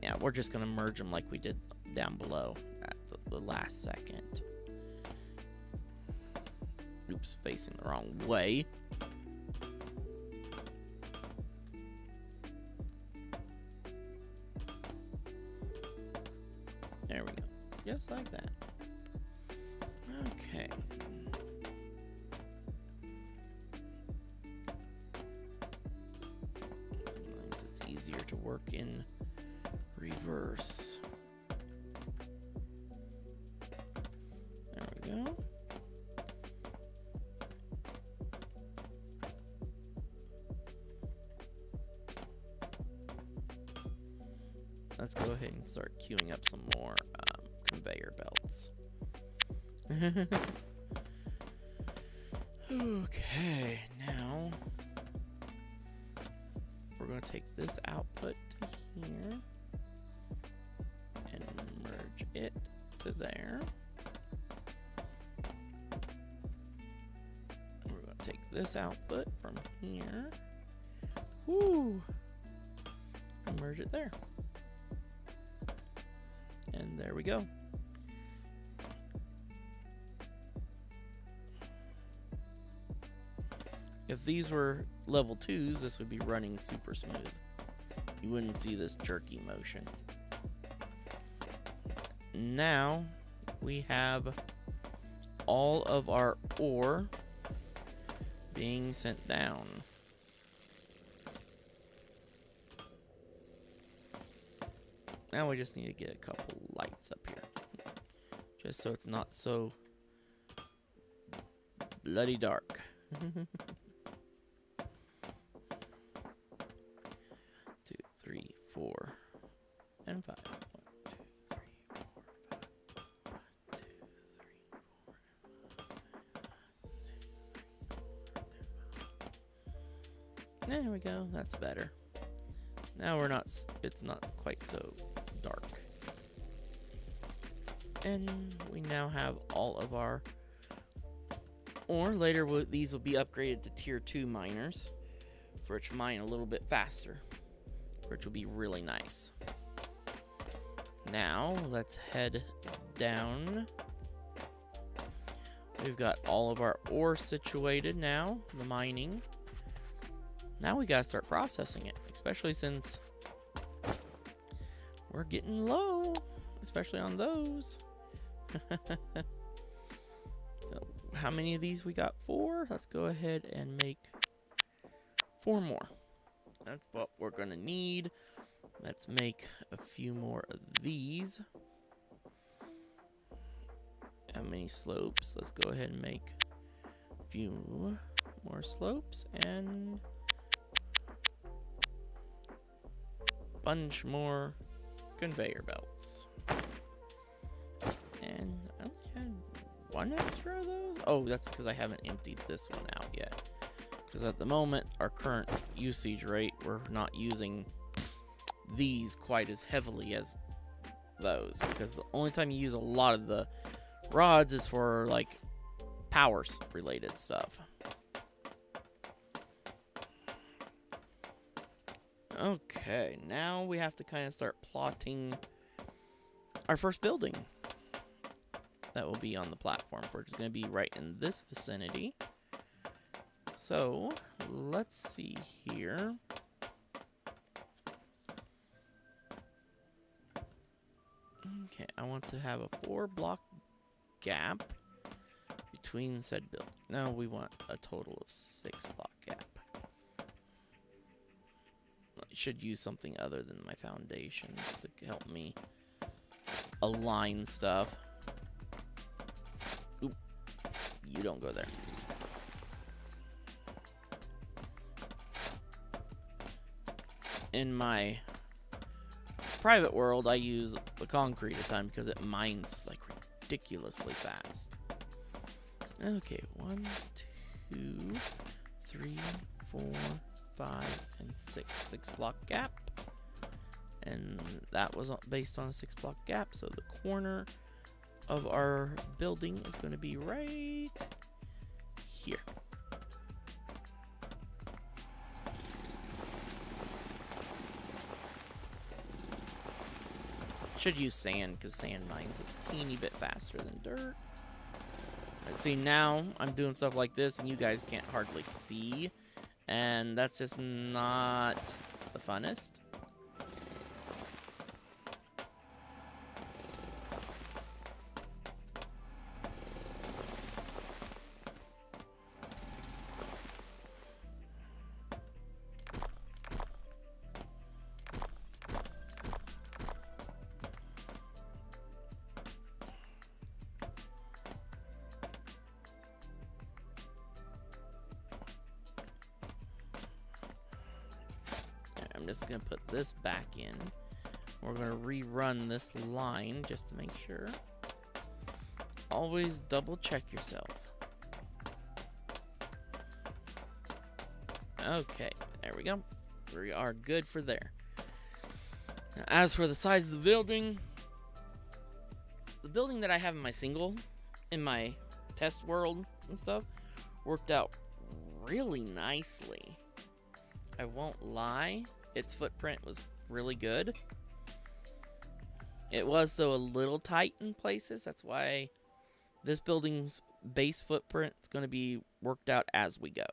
Yeah, we're just gonna merge them like we did down below at the last second. Oops, facing the wrong way. There we go. Just like that. Okay. Sometimes it's easier to work in reverse. There we go. Let's go ahead and start queuing up some more conveyor belts. Okay, now we're going to take this output to here and merge it to there. We're going to take this output from here, and merge it there. And there we go. If these were level 2s, this would be running super smooth. You wouldn't see this jerky motion. Now we have all of our ore being sent down. Now we just need to get a couple lights up here. Just so it's not so bloody dark. 2, 3, 4, and 5. 1, 2, 3, 4, 5. 1, 2, 3, 4, 5. There we go. That's better. Now it's not quite so dark. And we now have all of our ore. Later these will be upgraded to tier 2 miners, for which mine a little bit faster, which will be really nice. Now let's head down. We've got all of our ore situated now, the mining. Now we gotta start processing it, especially since we're getting low, especially on those. So how many of these we got? 4. Let's go ahead and make 4 more. That's what we're gonna need. Let's make a few more of these. How many slopes? Let's go ahead and make a few more slopes and a bunch more conveyor belts. And I only had 1 extra of those. Oh, that's because I haven't emptied this one out yet. Because at the moment, our current usage rate, we're not using these quite as heavily as those. Because the only time you use a lot of the rods is for, like, powers related stuff. Okay, now we have to kind of start plotting our first building that will be on the platform, which is going to be right in this vicinity. So let's see here. Okay, I want to have a 4-block gap between said build. No, we want a total of 6-block gap. I should use something other than my foundations to help me align stuff. Oop. You don't go there. In my private world, I use the concrete a ton because it mines like ridiculously fast. Okay, 1, 2, 3, 4, 5, and 6. 6-block gap. And that was based on a 6-block gap, so the corner of our building is going to be right here. Should use sand because sand mines a teeny bit faster than dirt. And see, now I'm doing stuff like this and you guys can't hardly see, and that's just not the funnest. I'm just going to put this back in. We're going to rerun this line just to make sure. Always double check yourself. Okay, there we go. We are good for there. Now, as for the size of the building that I have in my test world and stuff, worked out really nicely. I won't lie. Its footprint was really good. It was, though, a little tight in places. That's why this building's base footprint is going to be worked out as we go.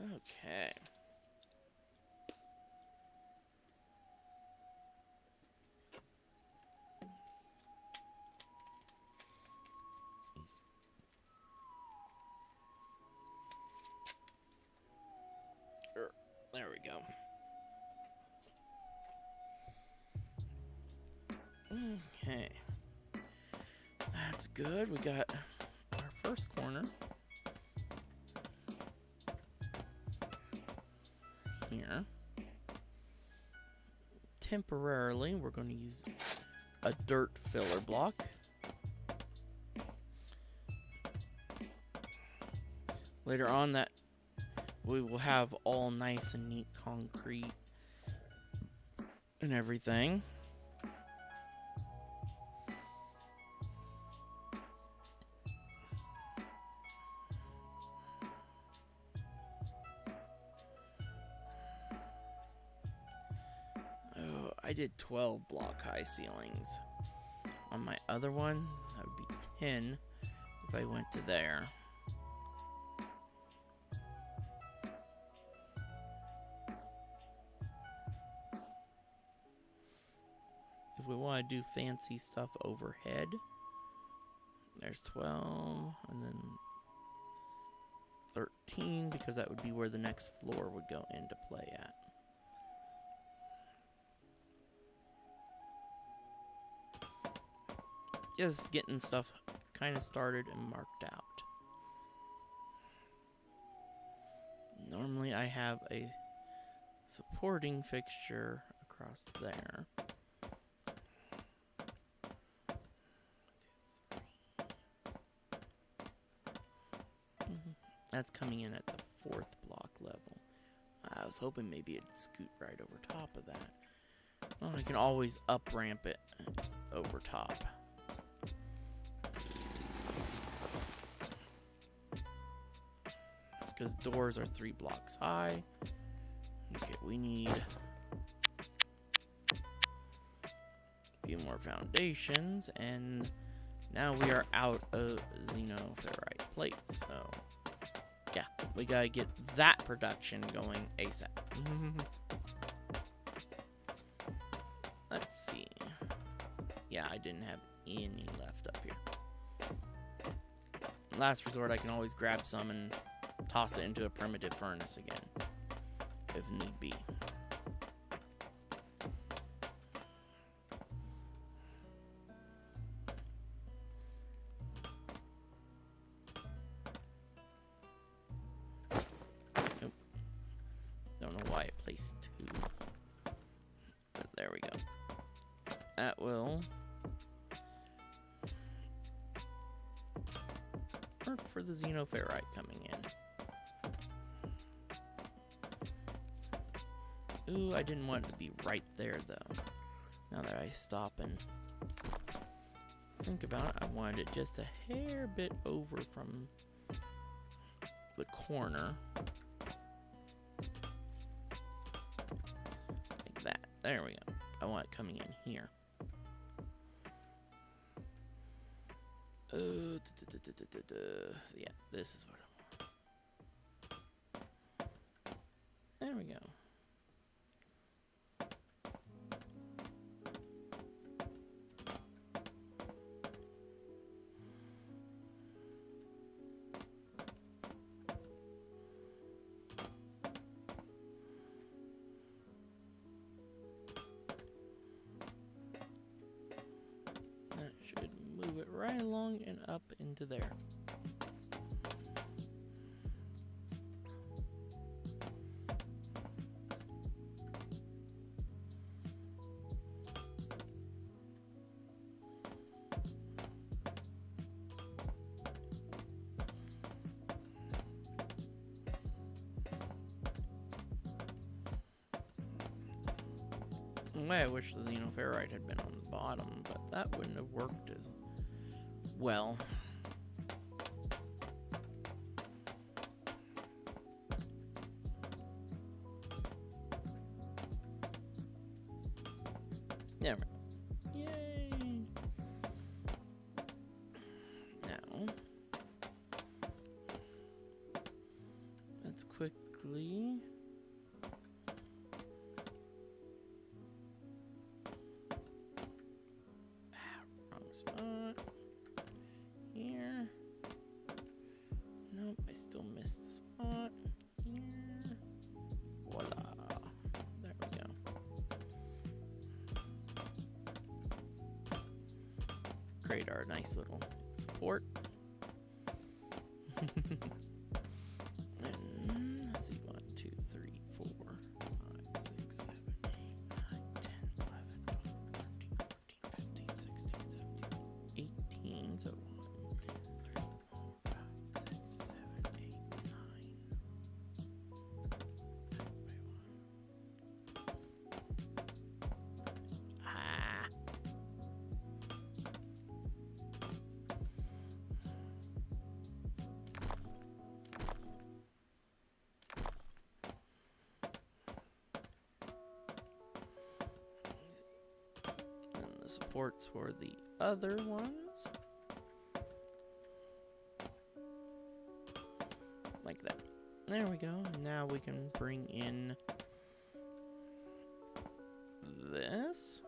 Okay. There we go. Okay. That's good. We got our first corner. Here. Temporarily, we're going to use a dirt filler block. Later on, that we will have all nice and neat concrete and everything. Oh, I did 12 block high ceilings. On my other one, that would be 10 if I went to there. If we want to do fancy stuff overhead, there's 12, and then 13, because that would be where the next floor would go into play at. Just getting stuff kind of started and marked out. Normally I have a supporting fixture across there. That's coming in at the 4th block level. I was hoping maybe it'd scoot right over top of that. Well, I can always up ramp it over top. Because doors are 3 blocks high. Okay, we need a few more foundations, and now we are out of xenoferrite plates. So, yeah, we gotta get that production going ASAP. Let's see. Yeah, I didn't have any left up here. Last resort, I can always grab some and toss it into a primitive furnace again, if need be. Nope. Don't know why it placed 2. But there we go. That will work for the xenoferrite coming in. Ooh, I didn't want it to be right there, though. Now that I stop and think about it, I wanted it just a hair bit over from the corner. Like that. There we go. I want it coming in here. Yeah, this is what I want. There we go. That should move it right along and up into there. I wish the xenoferrite had been on the bottom, but that wouldn't have worked as well. There we go. Yay! Now, let's quickly... spot here. Nope, I still missed the spot here. Voila. There we go. Create our nice little support. And let's see, 1, 2, 3, 4, 5, 6, 7, 8, 9, 10, 11, 12, 13, 14, 15, 16, 17, 18. So 1, 2, 3, 4, 5, 6, 7, 8, 9. Ah. And the supports for the other ones. Like that. There we go. Now we can bring in this.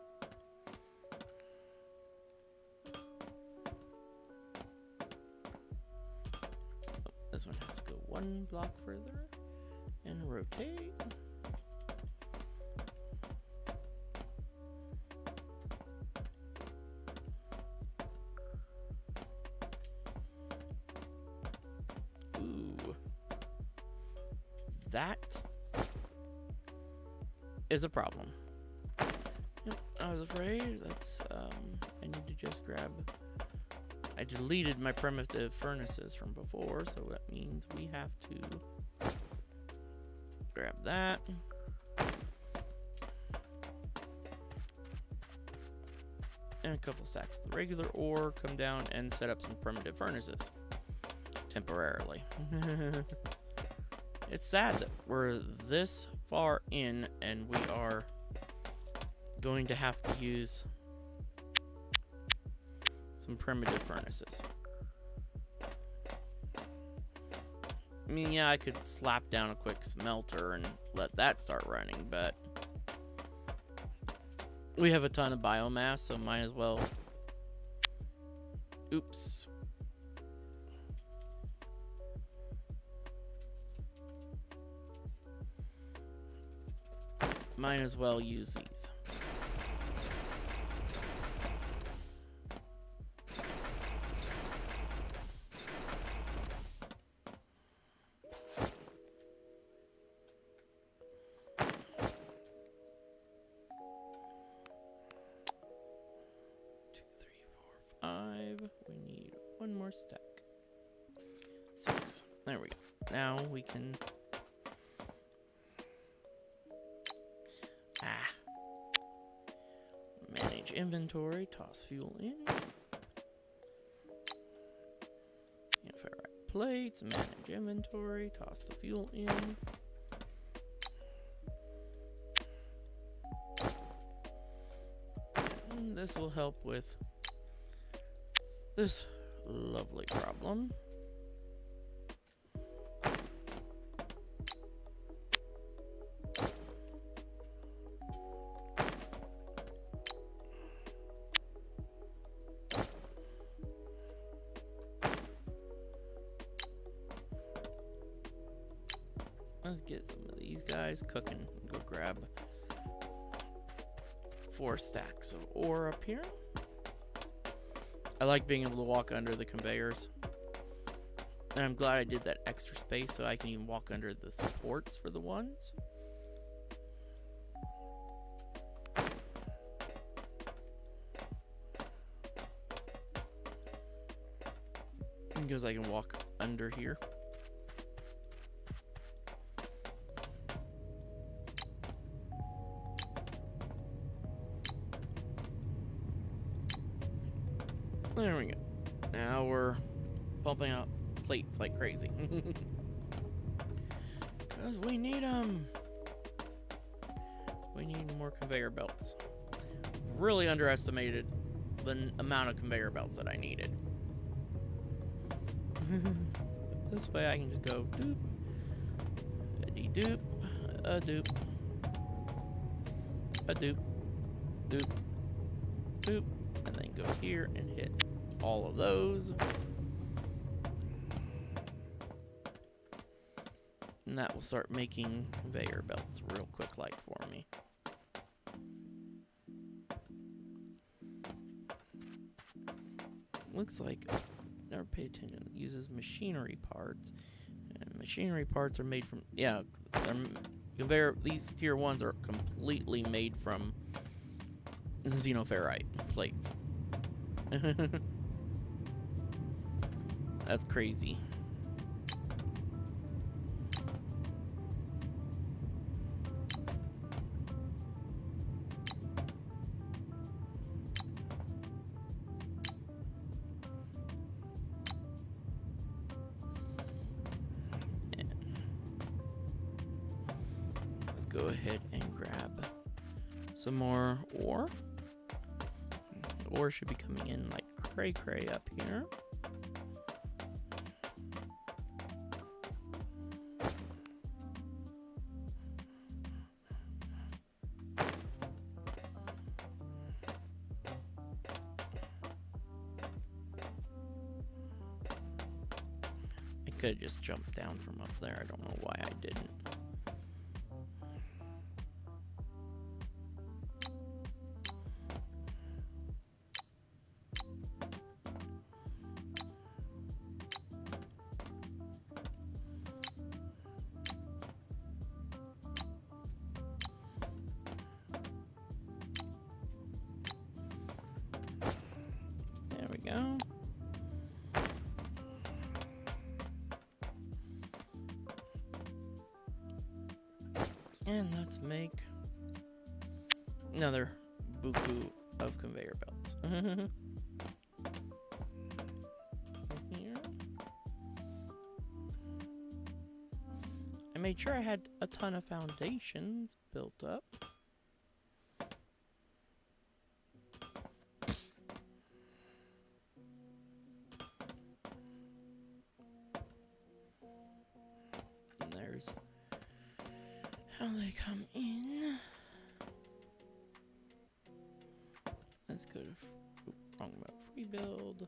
Oh, this one has to go 1 block further and rotate. Ooh. That is a problem. Yep, I was afraid. That's, I need to just grab... I deleted my primitive furnaces from before, so that means we have to grab that. And a couple stacks of the regular ore, come down and set up some primitive furnaces. Temporarily. It's sad that we're this far in and we are going to have to use some primitive furnaces. I mean, yeah, I could slap down a quick smelter and let that start running, but we have a ton of biomass, so might as well. Oops. Might as well use these. We need one more stack. 6. There we go. Now we can. Manage inventory. Toss fuel in. Ferrite plates. Manage inventory. Toss the fuel in. And this will help with this lovely problem. Let's get some of these guys cooking. Go grab 4 stacks of ore up here. I like being able to walk under the conveyors. And I'm glad I did that extra space so I can even walk under the supports for the ones. Because I can walk under here. There we go. Now we're pumping out plates like crazy. Because we need them. We need more conveyor belts. Really underestimated the amount of conveyor belts that I needed. This way I can just go doop, a dee doop, a doop, a doop, doop, doop, and then go here and hit all of those. And that will start making conveyor belts real quick like for me. Looks like, never pay attention, it uses machinery parts. And machinery parts are made from, yeah, conveyor, these tier 1s are completely made from xenoferrite plates. That's crazy. Let's go ahead and grab some more ore. The ore should be coming in like cray up here. I could have just jumped down from up there. I don't know why I didn't. There we go. And let's make another buku of conveyor belts. Here. I made sure I had a ton of foundations built up. how they come in. Let's go to wrong about free build.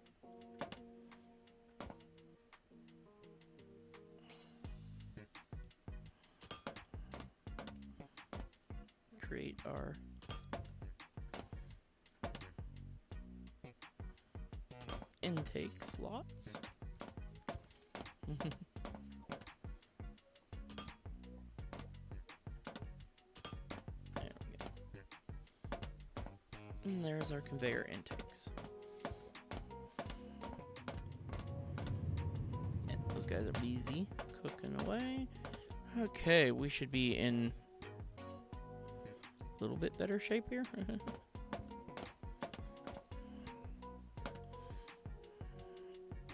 Create our intake slots. There we go. And there's our conveyor intakes. And those guys are busy cooking away. Okay, we should be in a little bit better shape here.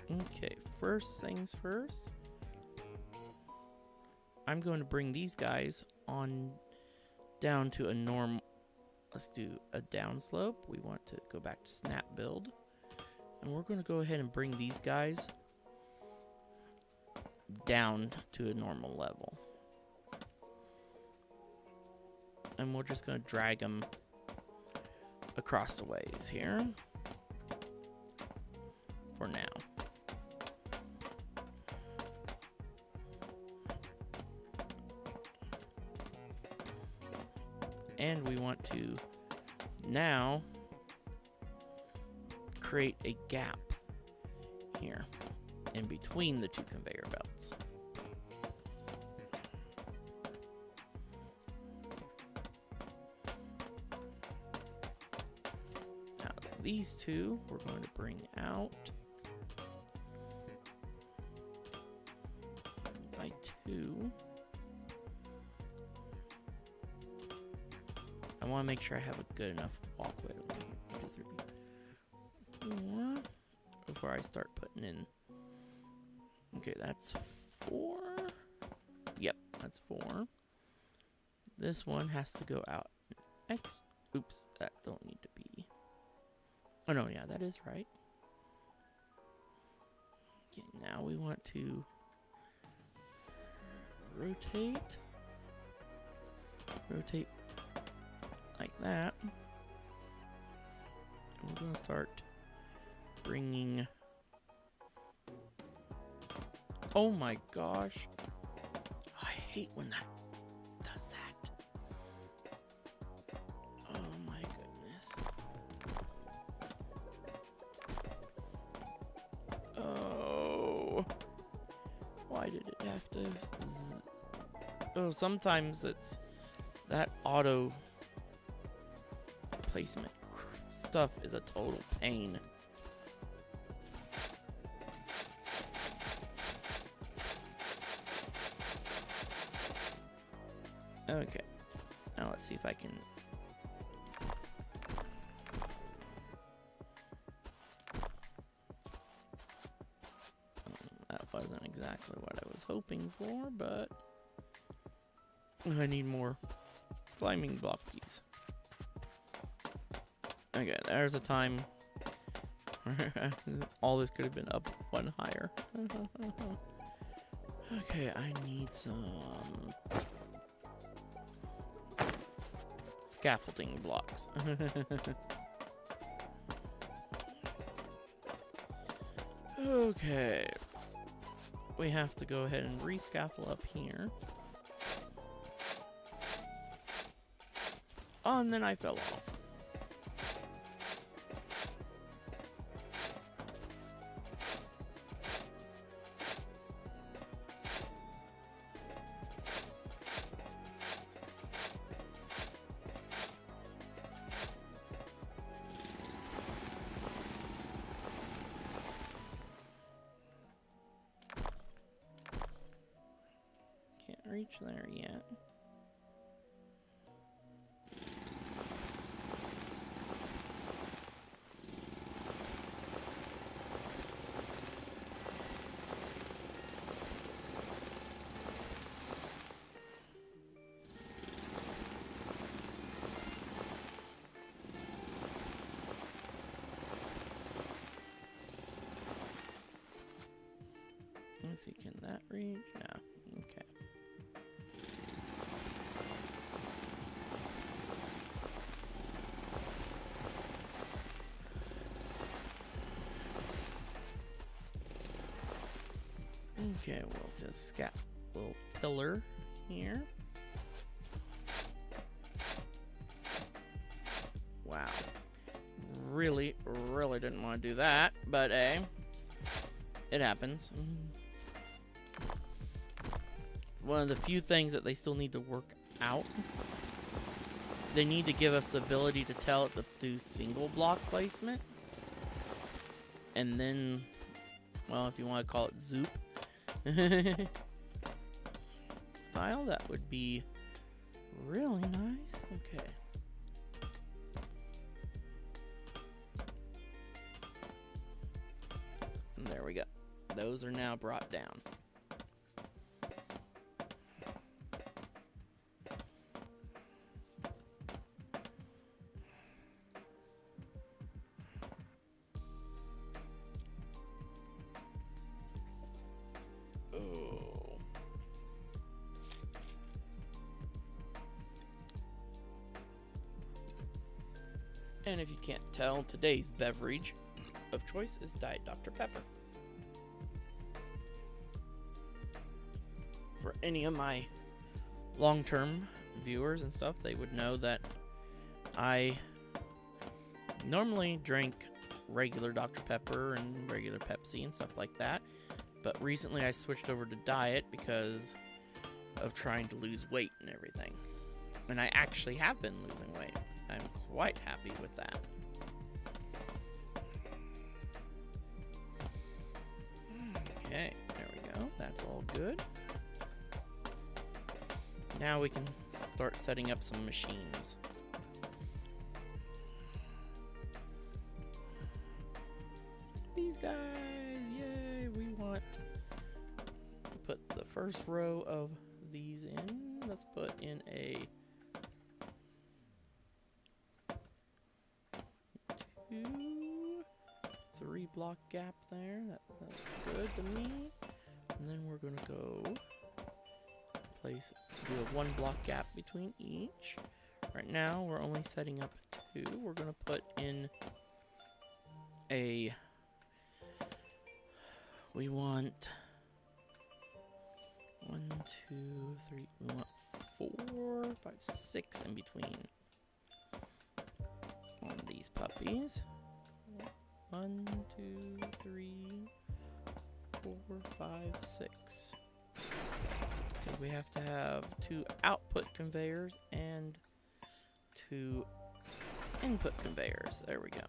Okay, first things first. I'm going to bring these guys on down to a norm. Let's do a downslope. We want to go back to snap build. And we're going to go ahead and bring these guys down to a normal level. And we're just going to drag them across the ways here for now. And we want to now create a gap here in between the two conveyor belts. Now these two we're going to bring out by 2. I want to make sure I have a good enough walkway. 1, 2, 3, 4 before I start putting in. Okay, that's 4. Yep, that's 4. This one has to go out. Oops, that don't need to be. Oh no, yeah, that is right. Okay, now we want to rotate like that. And we're going to start bringing... Oh my gosh. I hate when that does that. Oh my goodness. Oh. Why did it have to... Oh, sometimes it's that auto placement stuff is a total pain. Okay, now let's see if I can. That wasn't exactly what I was hoping for, but I need more climbing blockies. Okay, there's a time all this could have been up 1 higher. Okay, I need some scaffolding blocks. Okay, we have to go ahead and rescaffold up here. Oh, and then I fell off. Can't reach there yet. Let's see, can that reach? No. Okay. Okay, we'll just scat a little pillar here. Wow. Really didn't want to do that, but it happens. It's one of the few things that they still need to work out. They need to give us the ability to tell it to do single block placement. And then, well, if you want to call it zoop style, that would be really nice. Okay. And there we go. Those are now brought down. And if you can't tell, today's beverage of choice is Diet Dr. Pepper. For any of my long-term viewers and stuff, they would know that I normally drink regular Dr. Pepper and regular Pepsi and stuff like that. But recently I switched over to Diet because of trying to lose weight and everything. And I actually have been losing weight. I'm quite happy with that. Okay, there we go. That's all good. Now we can start setting up some machines. These guys, yay! We want to put the first row of these in. Let's put in a 2-3 block gap there. That's good to me. And then we're gonna go do a 1 block gap between each. Right now we're only setting up 2. We're gonna put in we want 1, 2, 3. We want 4, 5, 6 in between on these puppies. 1, 2, 3, 4, 5, 6. Because we have to have 2 output conveyors and 2 input conveyors. There we go.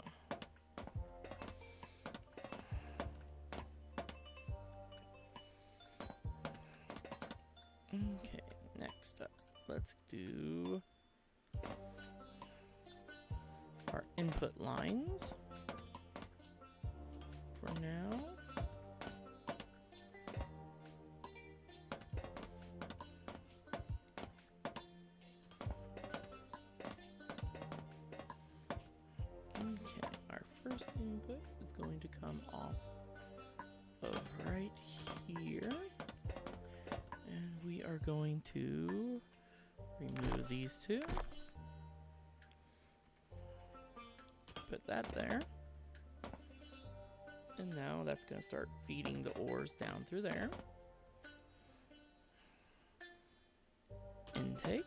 Okay, next up, let's do our input lines for now. Okay, our first input is going to come off of right here. And we are going to remove these 2. Put that there. And now that's going to start feeding the ores down through there. Intake.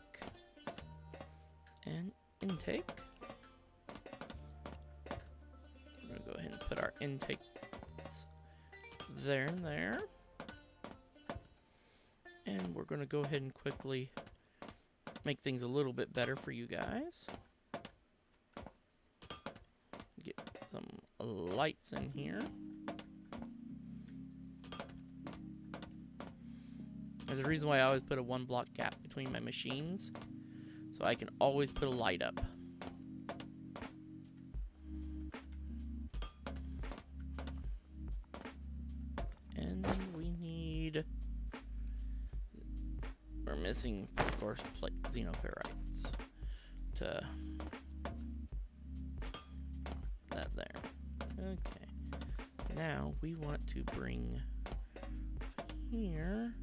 And intake. We're going to go ahead and put our intakes there and there. And we're going to go ahead and quickly make things a little bit better for you guys. Get some lights in here. There's a reason why I always put a 1 block gap between my machines, so I can always put a light up. And we're missing, of course, xenoferrites to that there. Okay. Now we want to bring here.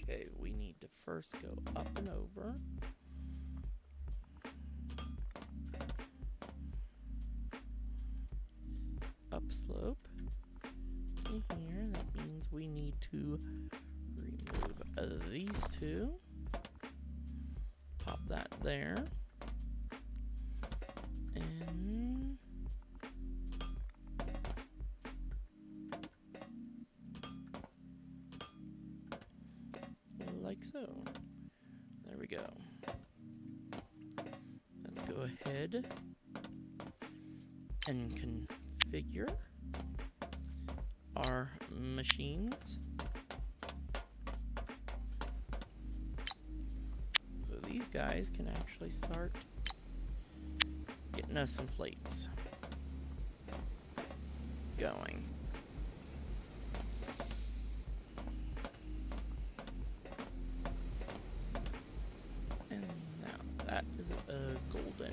Okay, we need to first go up and over. Upslope to here. That means means we need to remove these two. Pop that there. And like so. There we go. Let's go ahead and configure our machines. So these guys can actually start getting us some plates going. And now that is golden.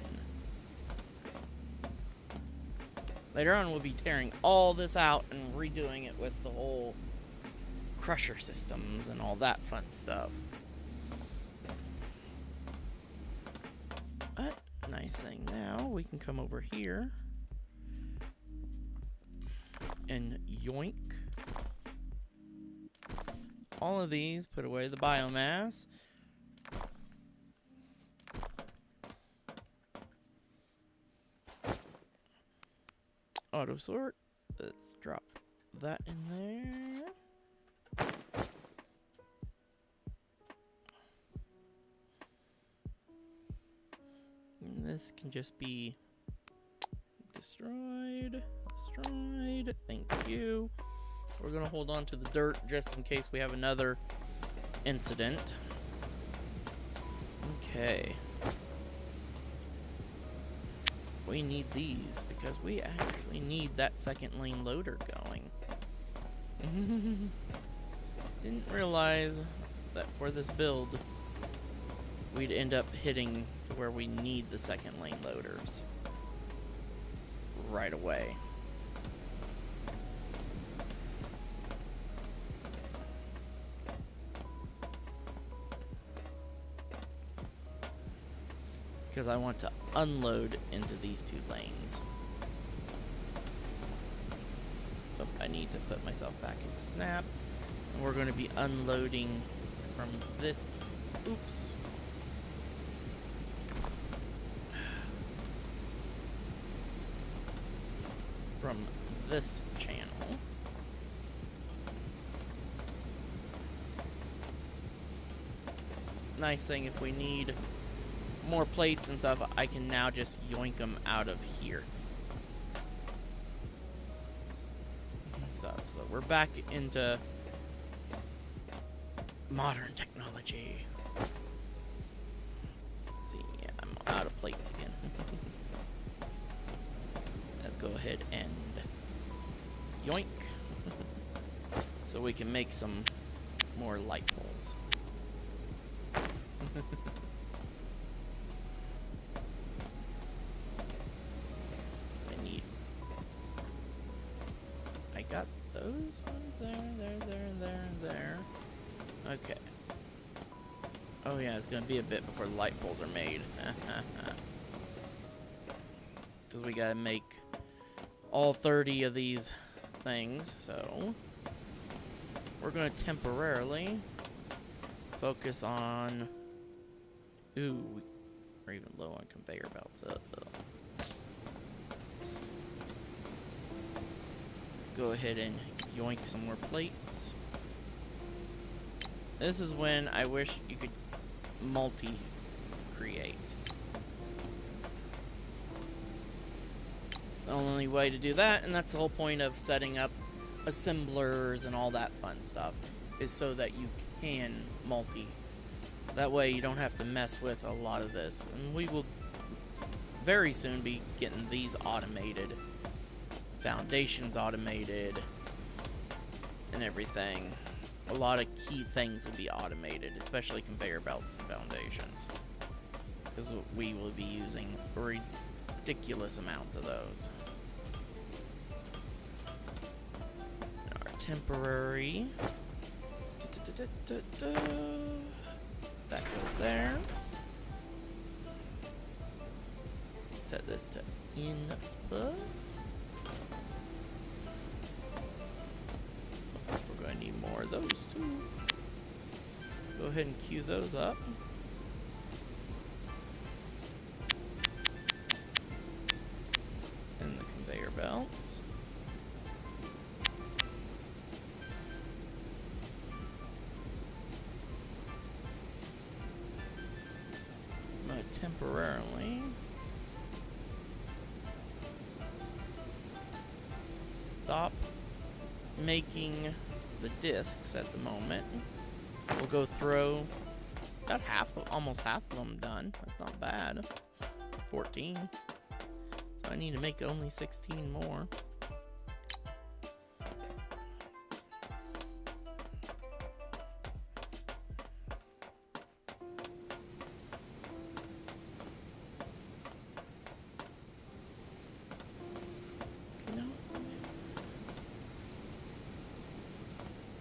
Later on, we'll be tearing all this out and redoing it with the whole crusher systems and all that fun stuff. But, nice thing now, we can come over here and yoink all of these, put away the biomass. Auto sort. Let's drop that in there. And this can just be destroyed. Destroyed. Thank you. We're gonna hold on to the dirt just in case we have another incident. Okay. We need these because we actually need that second lane loader going. Didn't realize that for this build we'd end up hitting to where we need the second lane loaders right away. Because I want to unload into these two lanes. So I need to put myself back into snap. And we're going to be unloading from this. Oops. From this channel. Nice thing, if we need more plates and stuff, I can now just yoink them out of here. And stuff. So we're back into modern technology. Let's see, yeah, I'm out of plates again. Let's go ahead and yoink. So we can make some more light poles. Got those ones there. Okay. Oh yeah, it's gonna be a bit before the light poles are made. Because we gotta make all 30 of these things, so we're gonna temporarily focus on. Ooh, we're even low on conveyor belts. Go ahead and yoink some more plates. This is when I wish you could multi-create. The only way to do that, and that's the whole point of setting up assemblers and all that fun stuff, is so that you can multi. That way you don't have to mess with a lot of this. And we will very soon be getting these automated. Foundations automated and everything. A lot of key things will be automated, especially conveyor belts and foundations, because we will be using ridiculous amounts of those. Our temporary, that goes there. Set this to input. We're going I need more of those too. Go ahead and queue those up. And the conveyor belts. I'm going to temporarily stop making the discs at the moment. We'll go throw about almost half of them done. That's not bad. 14. So I need to make only 16 more.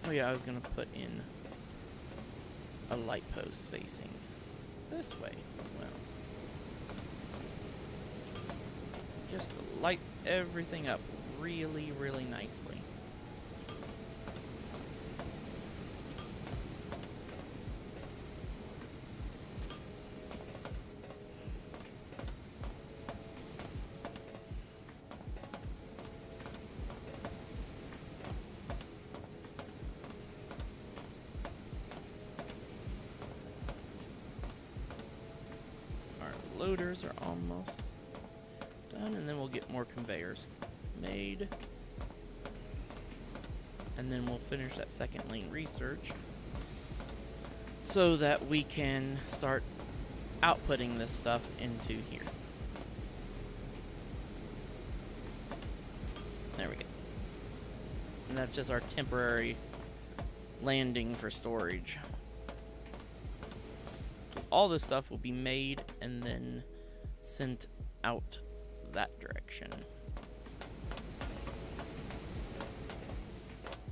Oh yeah, I was gonna put in a light post facing this way as well. Just to light everything up really, really nicely. Loaders are almost done, and then we'll get more conveyors made, and then we'll finish that second lane research so that we can start outputting this stuff into here. There we go. And that's just our temporary landing for storage. All this stuff will be made and then sent out that direction.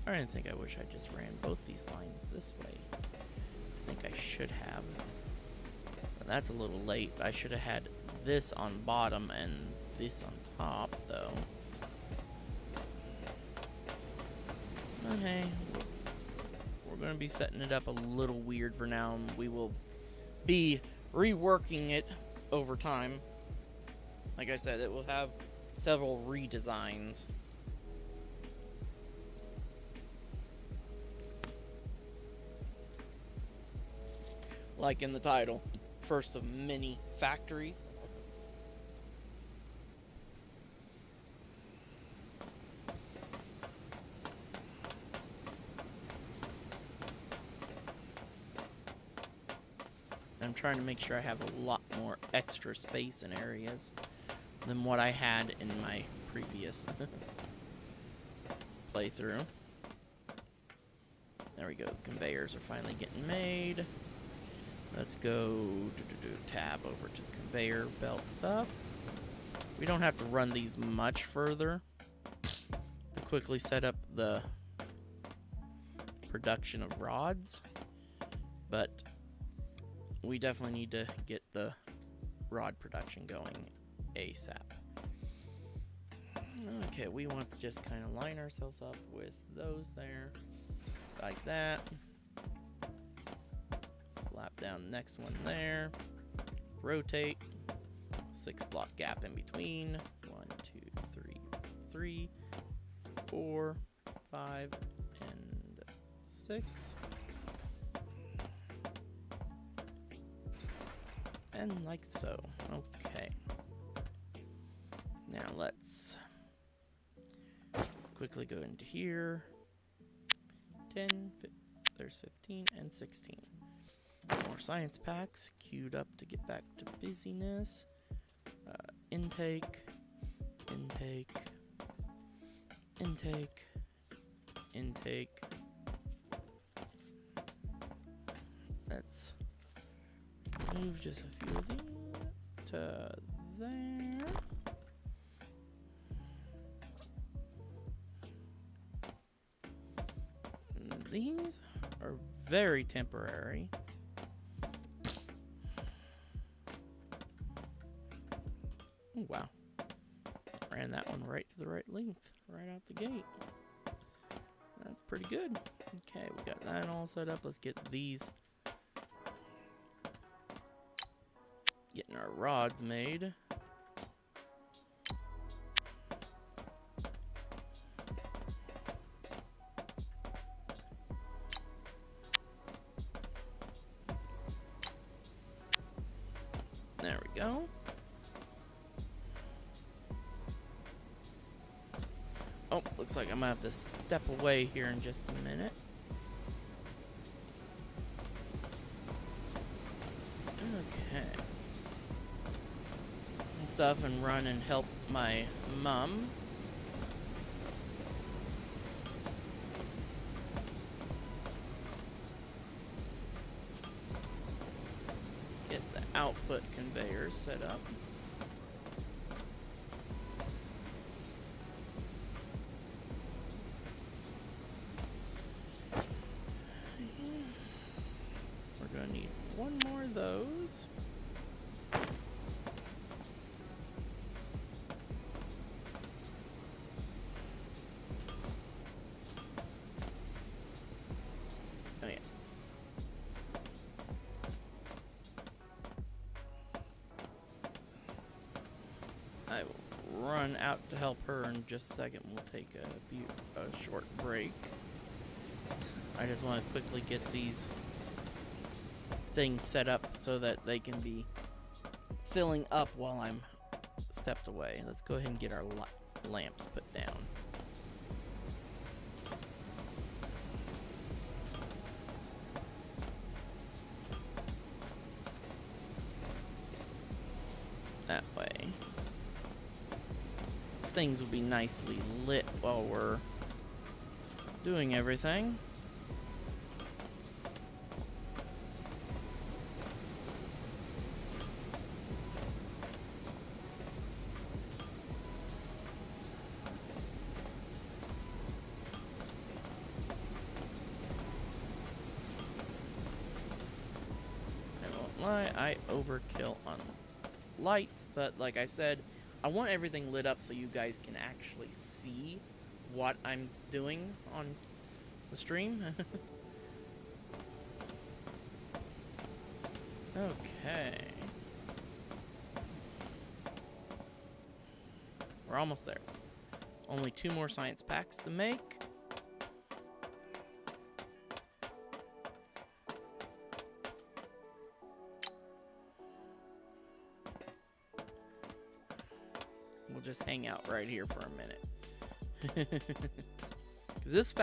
I didn't think I wish I just ran both these lines this way. I think I should have. But that's a little late. I should have had this on bottom and this on top, though. Okay. We're going to be setting it up a little weird for now, and we will be reworking it over time. Like I said, it will have several redesigns. Like in the title, first of many factories. I'm trying to make sure I have a lot more extra space in areas than what I had in my previous playthrough. There we go. The conveyors are finally getting made. Let's go tab over to the conveyor belt stuff. We don't have to run these much further to quickly set up the production of rods, but we definitely need to get the rod production going ASAP. Okay, we want to just kind of line ourselves up with those there, like that. Slap down the next one there. Rotate. 6 block gap in between. 1, 2, 3, 4, 5, and 6. And like so. Okay. Now let's quickly go into here. 10, there's 15 and 16. More science packs queued up to get back to busyness. Intake, intake, intake, intake. Let's move just a few of these to there. And these are very temporary. Oh, wow. Ran that one right to the right length, right out the gate. That's pretty good. Okay, we got that all set up. Let's get these. Getting our rods made. There we go. Oh, looks like I'm gonna have to step away here in just a minute. Okay. And stuff and run and help my mom. Get the output conveyor set up. We're gonna need one more of those. Oh yeah. I will run out to help her in just a second. We'll take a short break. I just want to quickly get these things set up so that they can be filling up while I'm stepped away. Let's go ahead and get our lamps put down. That way things will be nicely lit while we're doing everything. I won't lie, I overkill on lights, but like I said, I want everything lit up so you guys can actually see what I'm doing on the stream. Okay. We're almost there. Only 2 more science packs to make. We'll just hang out right here for a minute. This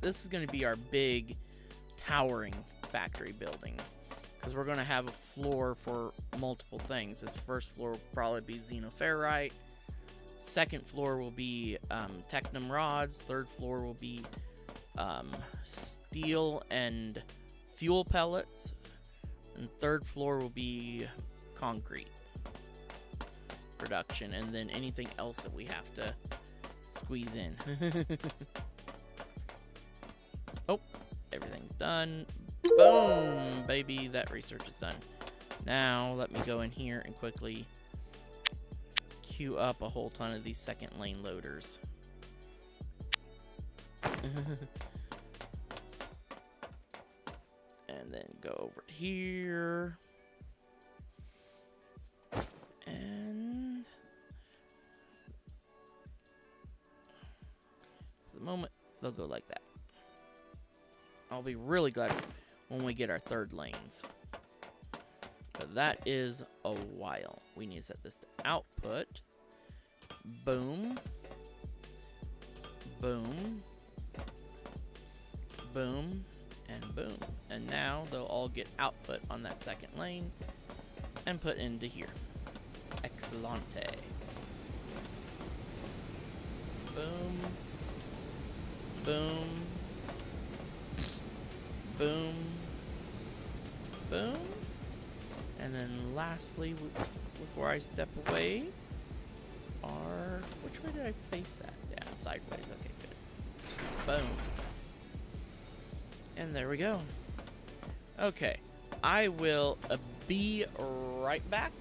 is going to be our big towering factory building, because we're going to have a floor for multiple things. This first floor will probably be xenoferrite. Second floor will be technum rods. Third floor will be steel and fuel pellets. And third floor will be concrete production, and then anything else that we have to squeeze in. Oh, everything's done. Boom, baby, that research is done. Now let me go in here and quickly queue up a whole ton of these second lane loaders. And then go over here. And for the moment, they'll go like that. I'll be really glad when we get our third lanes. But that is a while. We need to set this to output. Boom. Boom. Boom. And boom. And now they'll all get output on that second lane and put into here. Excellente. Boom. Boom. Boom. Boom. And then lastly, before I step away, which way did I face that? Yeah, sideways. Okay, good. Boom. And there we go. Okay, I will be right back.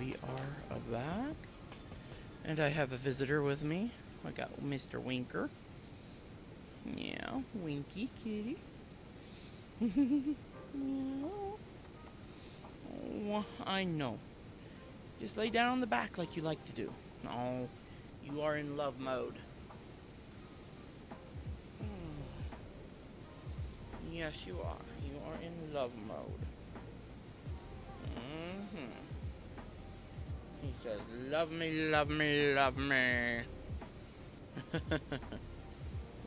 we are back. And I have a visitor with me. I got Mr. Winker. Yeah, Winky kitty. Oh, I know. Just lay down on the back like you like to do. Oh, you are in love mode. Yes, you are. You are in love mode. He says, love me, love me, love me.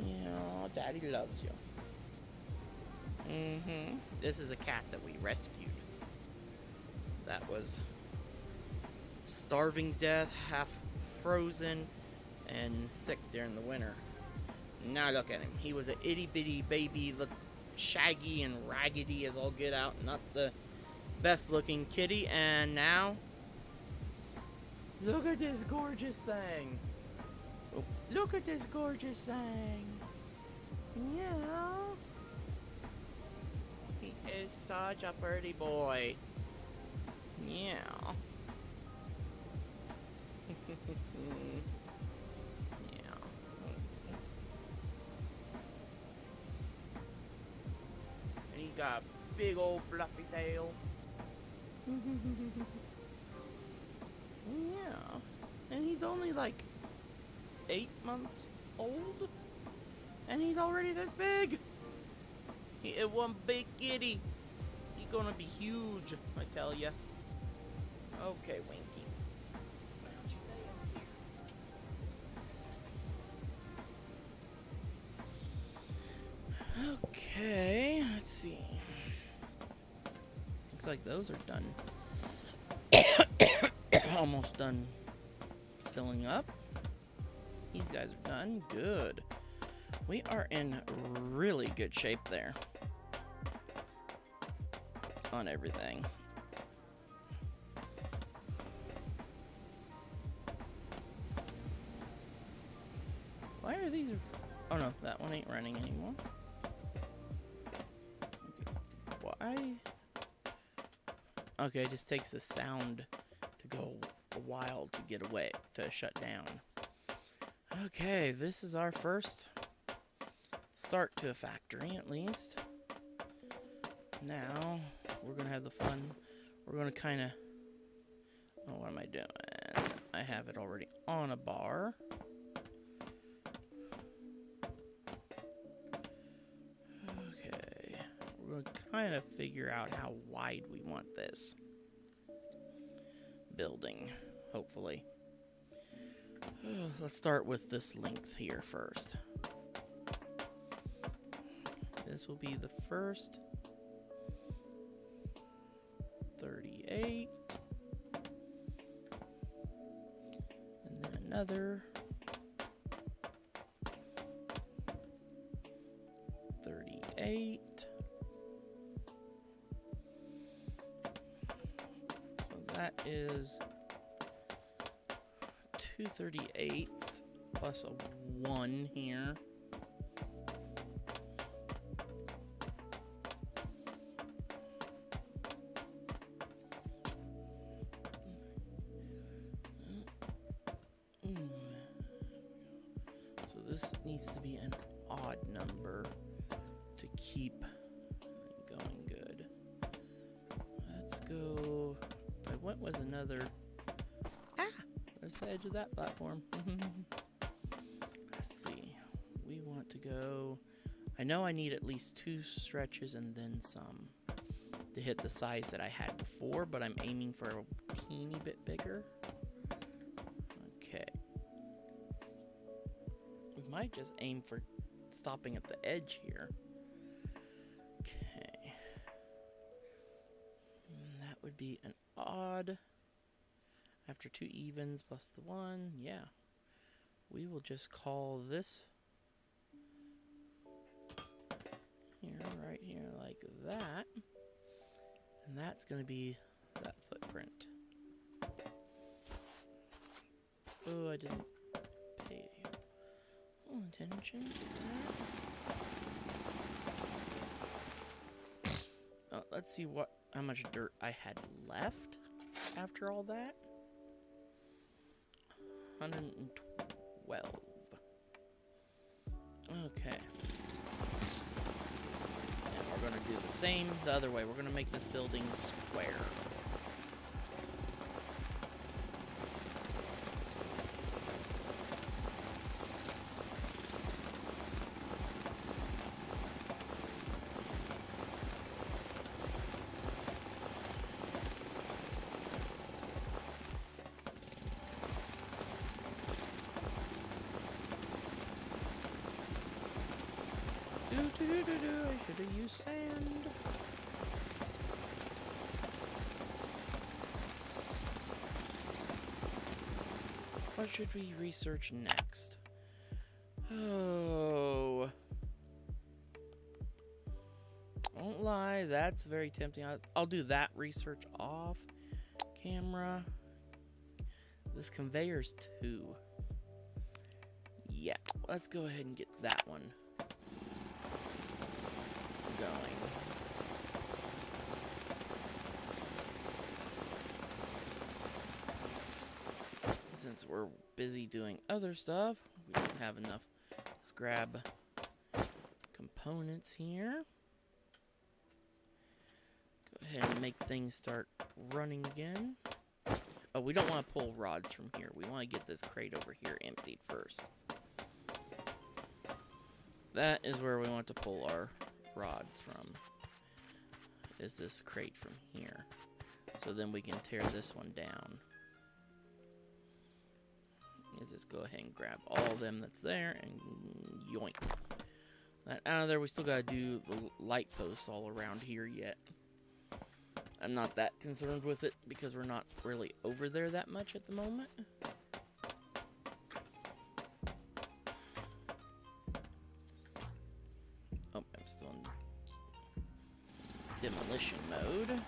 Yeah, Daddy loves you. This is a cat that we rescued. That was starving death, half frozen, and sick during the winter. Now look at him. He was an itty bitty baby, look shaggy and raggedy as all get out. Not the best looking kitty. And now, look at this gorgeous thing. Oh, look at this gorgeous thing. Yeah. He is such a pretty boy. Yeah. Yeah. And he got a big old fluffy tail. Yeah. And he's only like 8 months old. And he's already this big. He is one big kitty. He's gonna be huge, I tell ya. Okay, Winky. Why don't you lay over here? Okay, let's see. Looks like those are done. Almost done filling up. These guys are done. Good. We are in really good shape there. On everything. Why are these... Oh no, that one ain't running anymore. Okay. Why? Okay, it just takes the sound to go a while to get away, to shut down. Okay, this is our first start to a factory, at least. Now, we're going to have the fun. We're going to kind of... Oh, what am I doing? I have it already on a bar. Okay. We're going to kind of figure out how wide we want this building, hopefully. Let's start with this length here first. This will be the first 38. And then another 38. So that is 2/38 plus a 1 here. So this needs to be an odd number to keep going good. Let's go. If I went with another... There's the edge of that platform. Let's see. We want to go... I know I need at least 2 stretches and then some to hit the size that I had before, but I'm aiming for a teeny bit bigger. Okay. We might just aim for stopping at the edge here. Okay. That would be an odd... After 2 evens plus the 1, yeah. We will just call this here, right here, like that. And that's going to be that footprint. Oh, I didn't pay attention to that. Oh, let's see how much dirt I had left after all that. 112. Okay. And we're going to do the same the other way. We're going to make this building square. I should have used sand. What should we research next? Oh. Don't lie, that's very tempting. I'll do that research off camera. This conveyor's 2. Yeah, let's go ahead and get that one going. Since we're busy doing other stuff, we don't have enough. Let's grab components here. Go ahead and make things start running again. Oh, we don't want to pull rods from here. We want to get this crate over here emptied first. That is where we want to pull our rods from. Is this crate from here. So then we can tear this one down. Let's just go ahead and grab all of them that's there and yoink. That out of there, we still gotta do the light posts all around here yet. I'm not that concerned with it because we're not really over there that much at the moment. Oh, I'm still in demolition mode.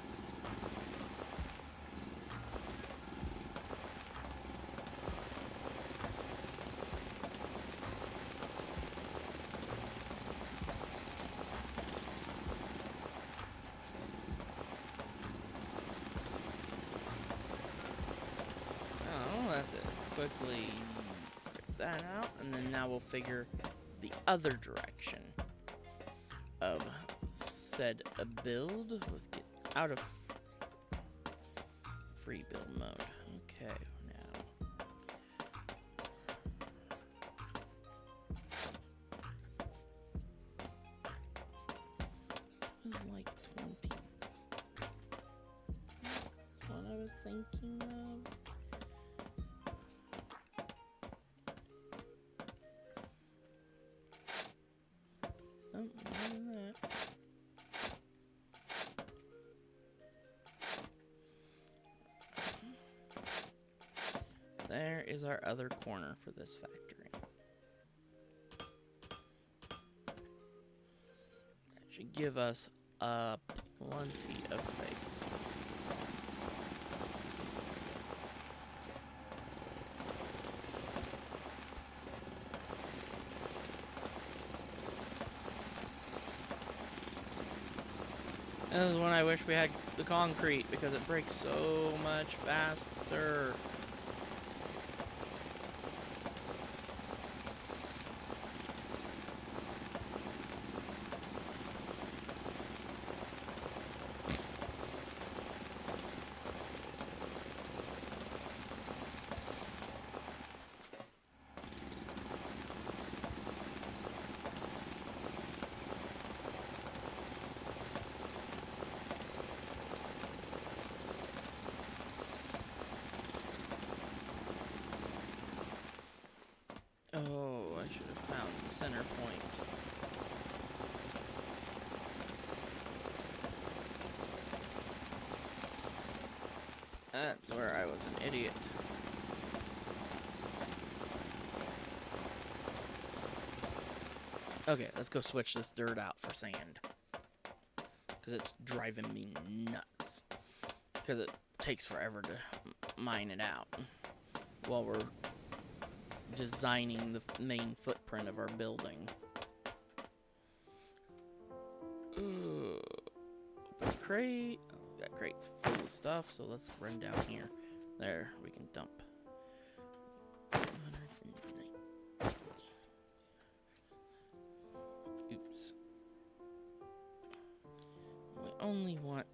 Quickly get that out, and then now we'll figure the other direction of said build. Let's get out of free build mode. Okay, now it was like 20. What I was thinking of. There is our other corner for this factory. That should give us plenty of space. This is when I wish we had the concrete because it breaks so much faster. Oh, I should have found the center point. That's where I was an idiot. Okay, let's go switch this dirt out for sand. Because it's driving me nuts. Because it takes forever to mine it out. While we're designing the main footprint of our building. Open crate. Oh, that crate's full of stuff, so let's run down here. There, we can dump only want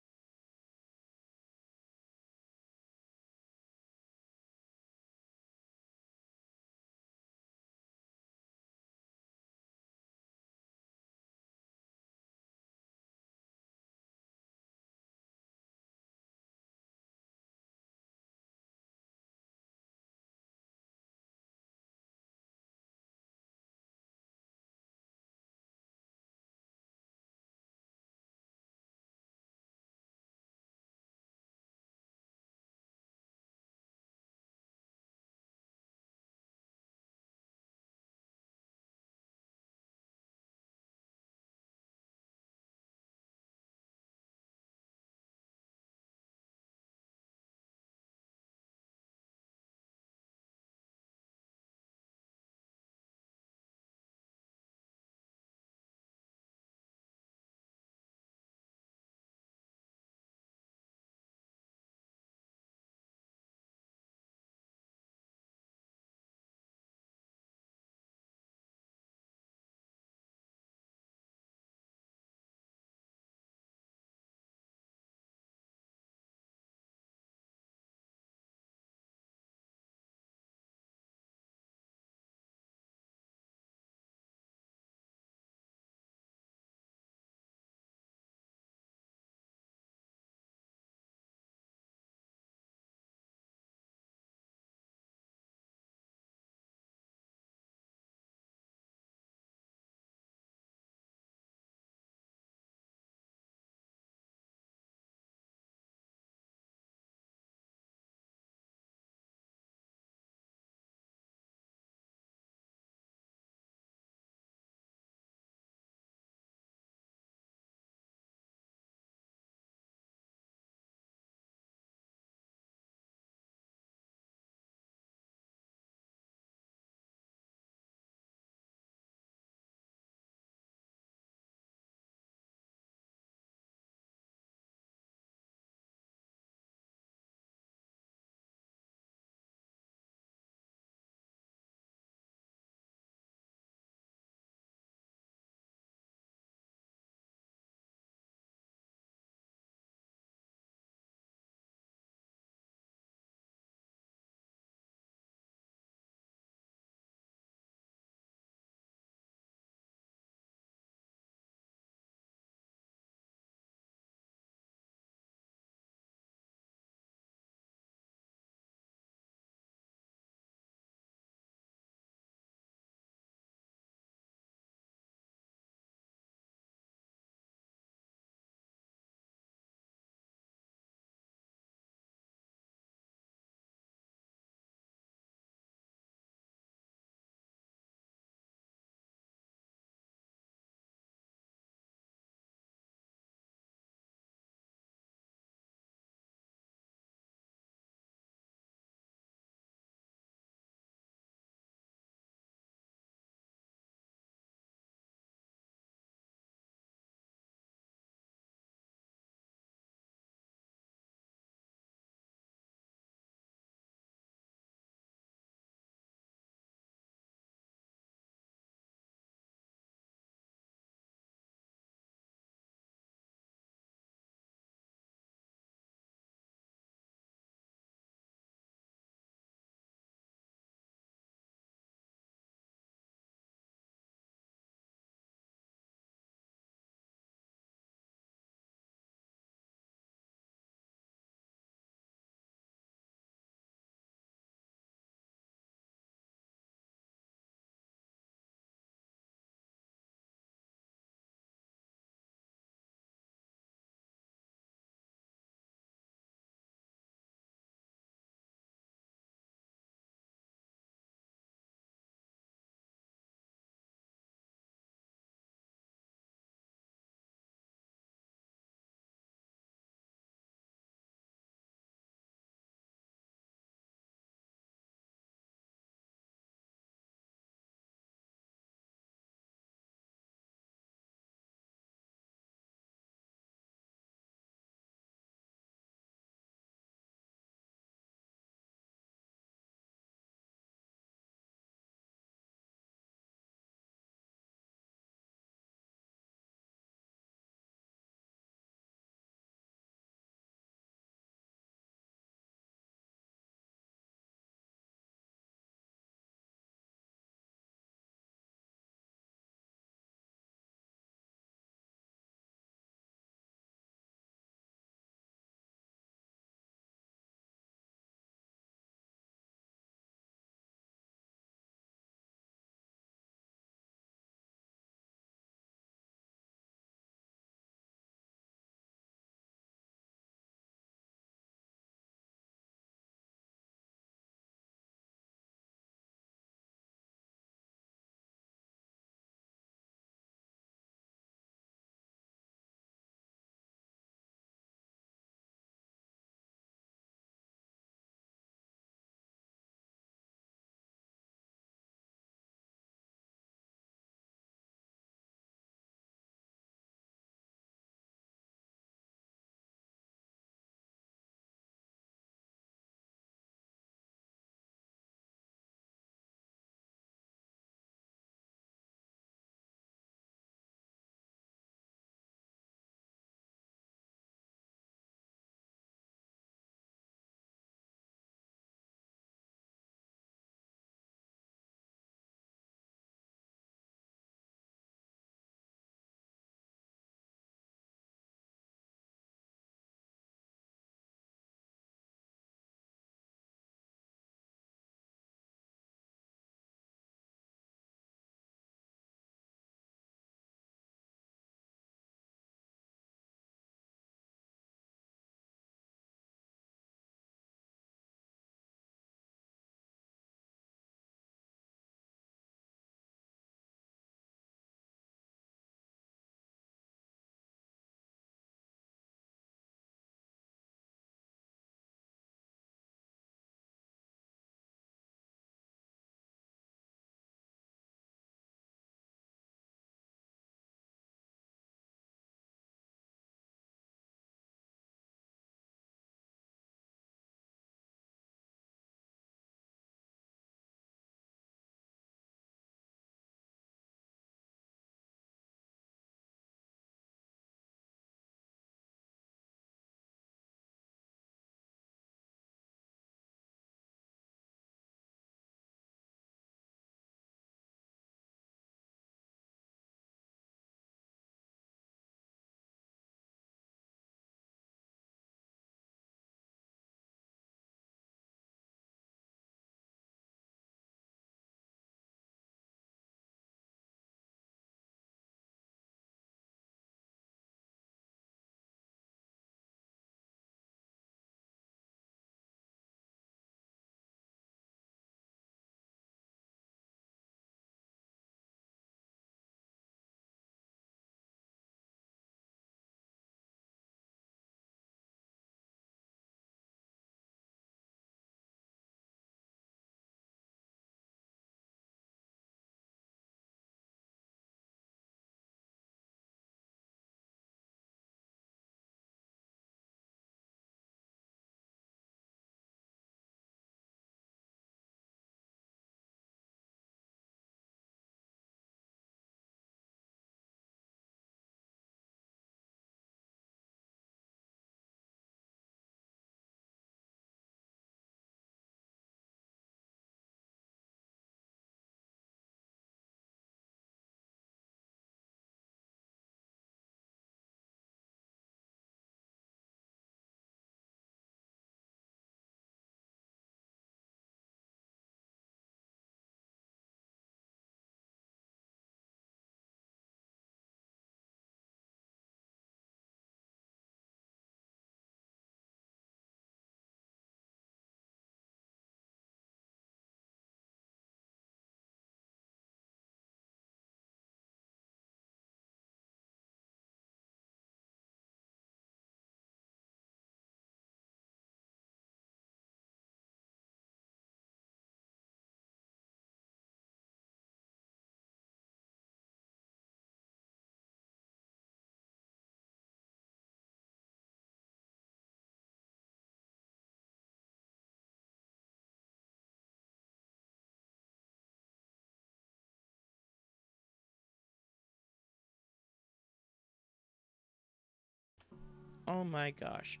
Oh my gosh.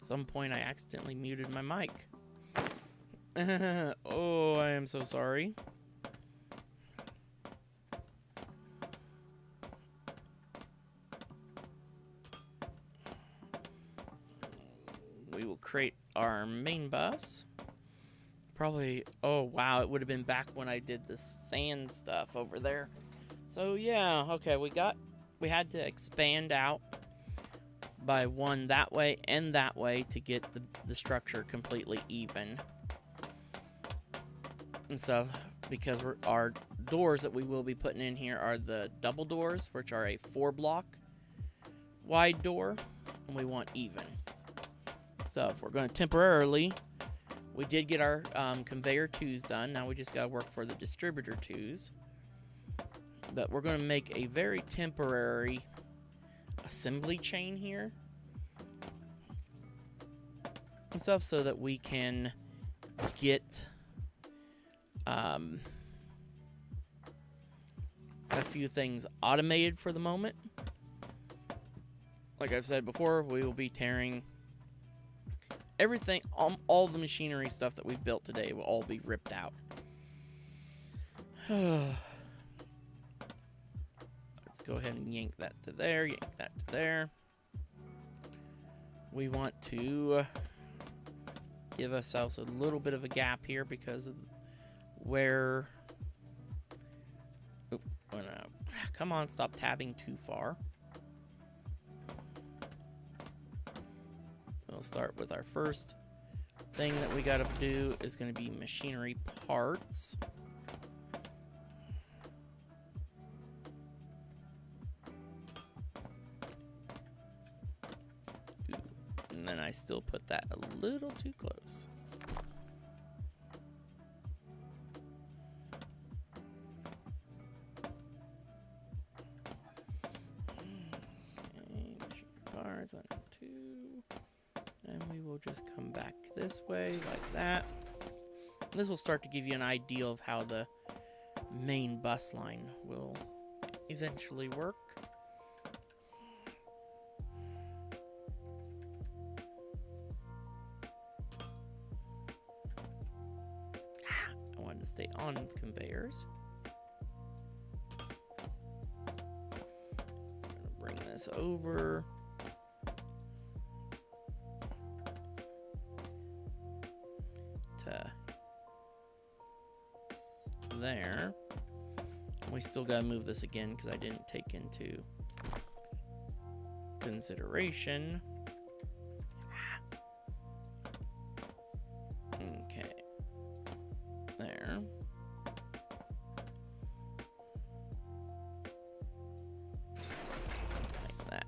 At some point I accidentally muted my mic. Oh, I am so sorry. We will create our main bus. Probably, oh wow, it would have been back when I did the sand stuff over there. So yeah, okay, we had to expand out by one that way and that way to get the structure completely even. And stuff, because our doors that we will be putting in here are the double doors, which are a 4-block wide door, and we want even. So if we're going to temporarily, we did get our conveyor 2s done. Now we just got to work for the distributor 2s. But we're going to make a very temporary assembly chain here and stuff so that we can get a few things automated for the moment. Like I've said before, we will be tearing everything, all the machinery stuff that we've built today will all be ripped out. Let's go ahead and yank that to there, yank that to there. We want to give ourselves a little bit of a gap here because of where... Oh, no. Come on, stop tabbing too far. We'll start with our first thing that we gotta do is gonna be machinery parts. Ooh, and then I still put that a little too close. Okay, machinery parts, 1, 2. And we will just come back this way, like that. This will start to give you an idea of how the main bus line will eventually work. I wanted to stay on conveyors. I'm gonna bring this over. There. We still gotta move this again because I didn't take into consideration. Okay. There. Like that.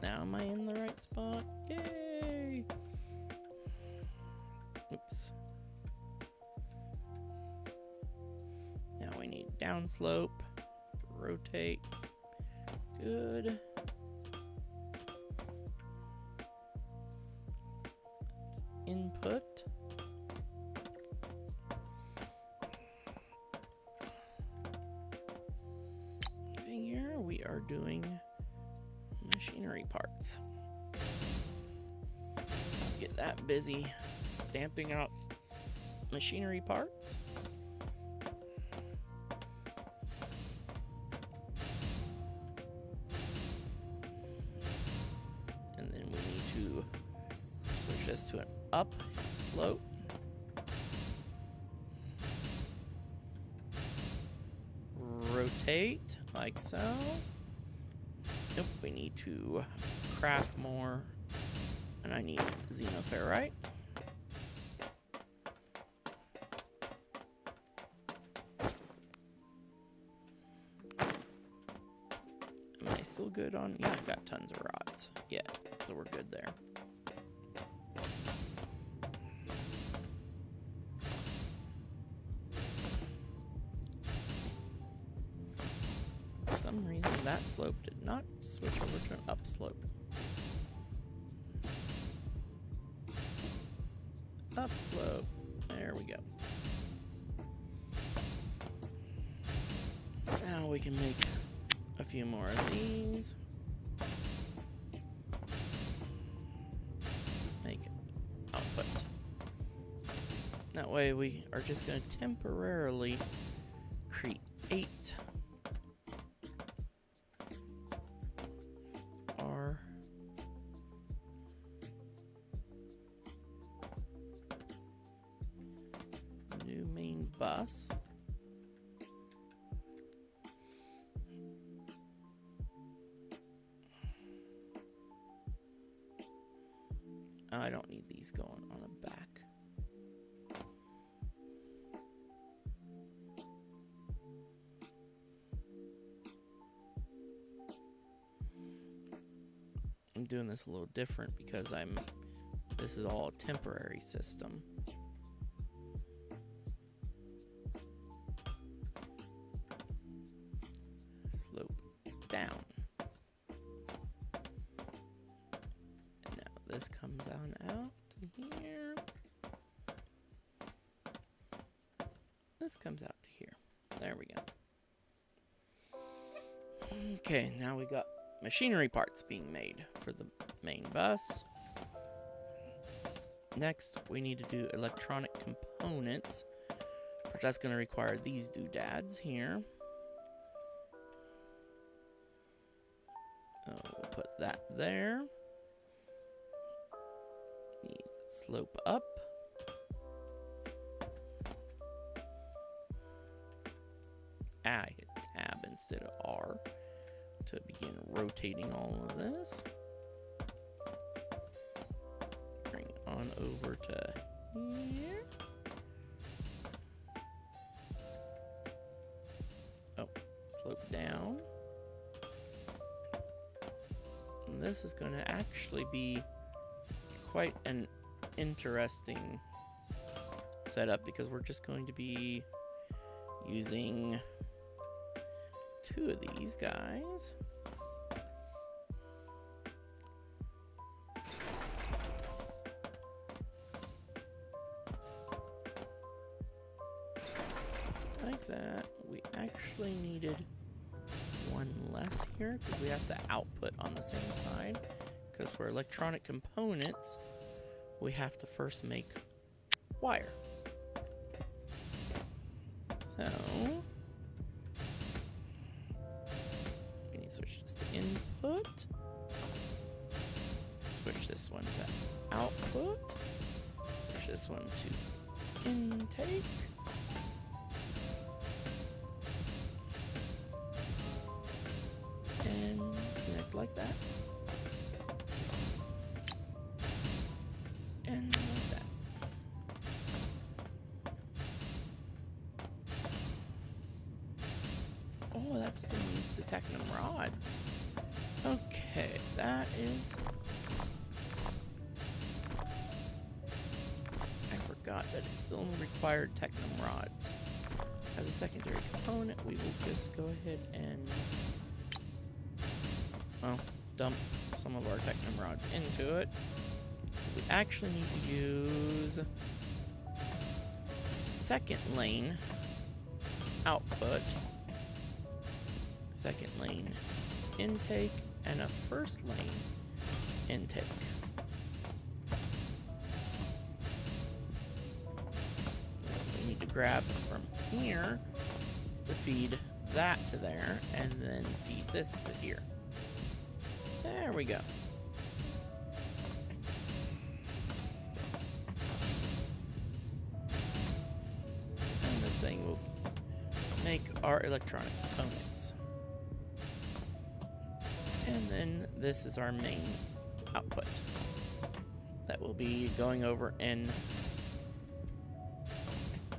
Now am I in the right spot? Yay! Oops. Now we need downslope, rotate, good. Input. Here we are doing machinery parts. Get that busy stamping out machinery parts. To an up slope. Rotate like so. Nope, we need to craft more, and I need xenoferrite. Am I still good on? Yeah, I've got tons of rods. Yeah, so we're good there. For some reason, that slope did not switch over to an up slope. Up slope. There we go. Now we can make a few more of these. That way we are just going to temporarily create our new main bus. I don't need these going on the back. I'm doing this a little different because this is all a temporary system. Slope down. And now this comes out to here. This comes out to here. There we go. Okay, now we got machinery parts being made for the main bus. Next, we need to do electronic components. But that's going to require these doodads here. We'll put that there. Need slope up. I hit tab instead of R to begin rotating all of this. Bring it on over to here. Oh, slope down. And this is going to actually be quite an interesting setup because we're just going to be using 2 of these guys. Like that. We actually needed 1 less here because we have to output on the same side. Because for electronic components, we have to first make wire. So switch this to input. Switch this one to output. Switch this one to intake. And connect like that. And like that. Oh, that still needs the Technum rods. Okay, that is... I forgot that it still required Technum rods. As a secondary component, we will just go ahead and... well, dump some of our Technum rods into it. So we actually need to use... second lane output. Second lane intake and a first lane intake. We need to grab from here to feed that to there and then feed this to here. There we go. And this thing will make our electronic components. And then this is our main output that will be going over and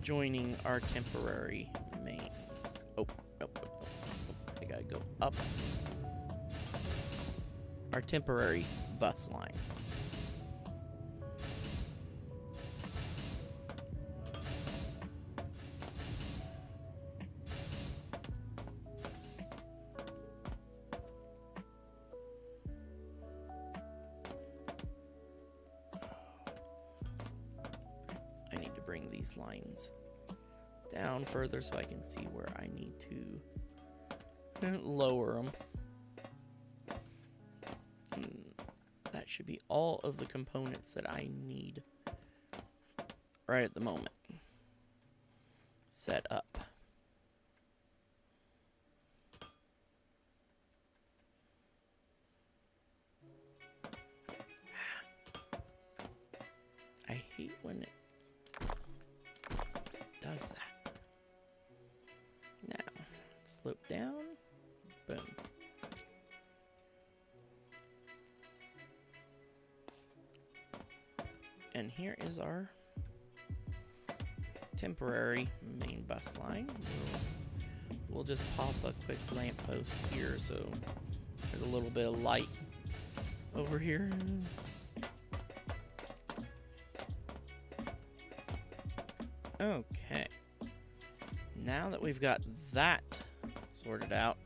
joining our temporary main. Oh, I gotta go up. Our temporary bus line. Bring these lines down further so I can see where I need to lower them. That should be all of the components that I need right at the moment. set up. I hate when it does that. Now, slope down. Boom. And here is our temporary main bus line. We'll just pop a quick lamppost here so there's a little bit of light over here. Okay. Now that we've got that sorted out,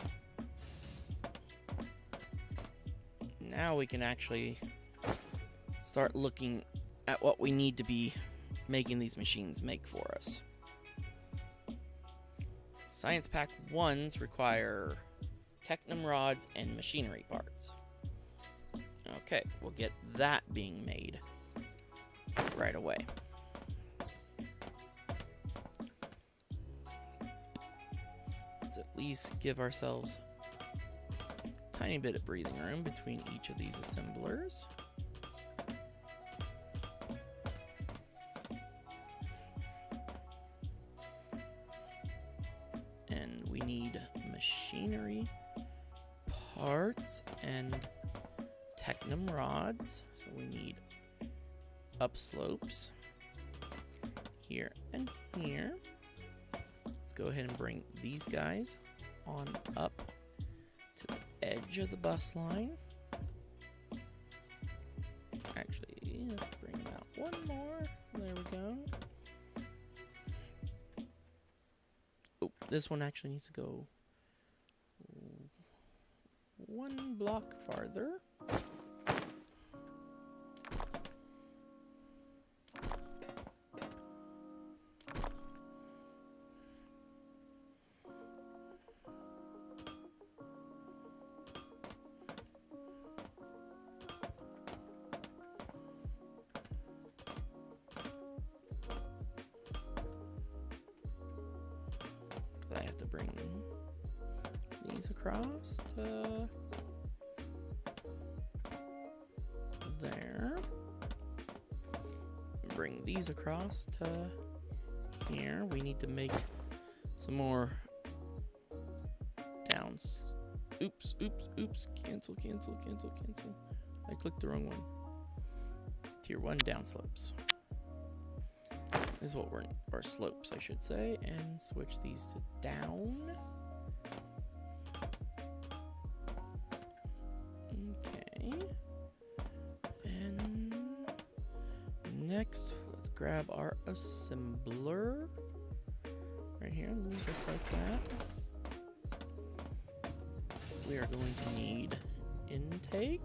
now we can actually start looking at what we need to be making these machines make for us. Science Pack 1s require Technum rods and machinery parts. Okay, we'll get that being made right away. Let's at least give ourselves a tiny bit of breathing room between each of these assemblers. Machinery parts and Technum rods, so we need upslopes here and here. Let's go ahead and bring these guys on up to the edge of the bus line. Actually, let's bring them out one more. There we go. Oh, this one actually needs to go one block farther. I have to bring these across to there. Bring these across to here. We need to make some more downs. Oops, oops, oops. Cancel, cancel, cancel, cancel. I clicked the wrong one. Tier 1 down slopes. This is what we're, or slopes, I should say. And switch these to down. Okay. And next, let's grab our assembler. Right here, just like that. We are going to need intake.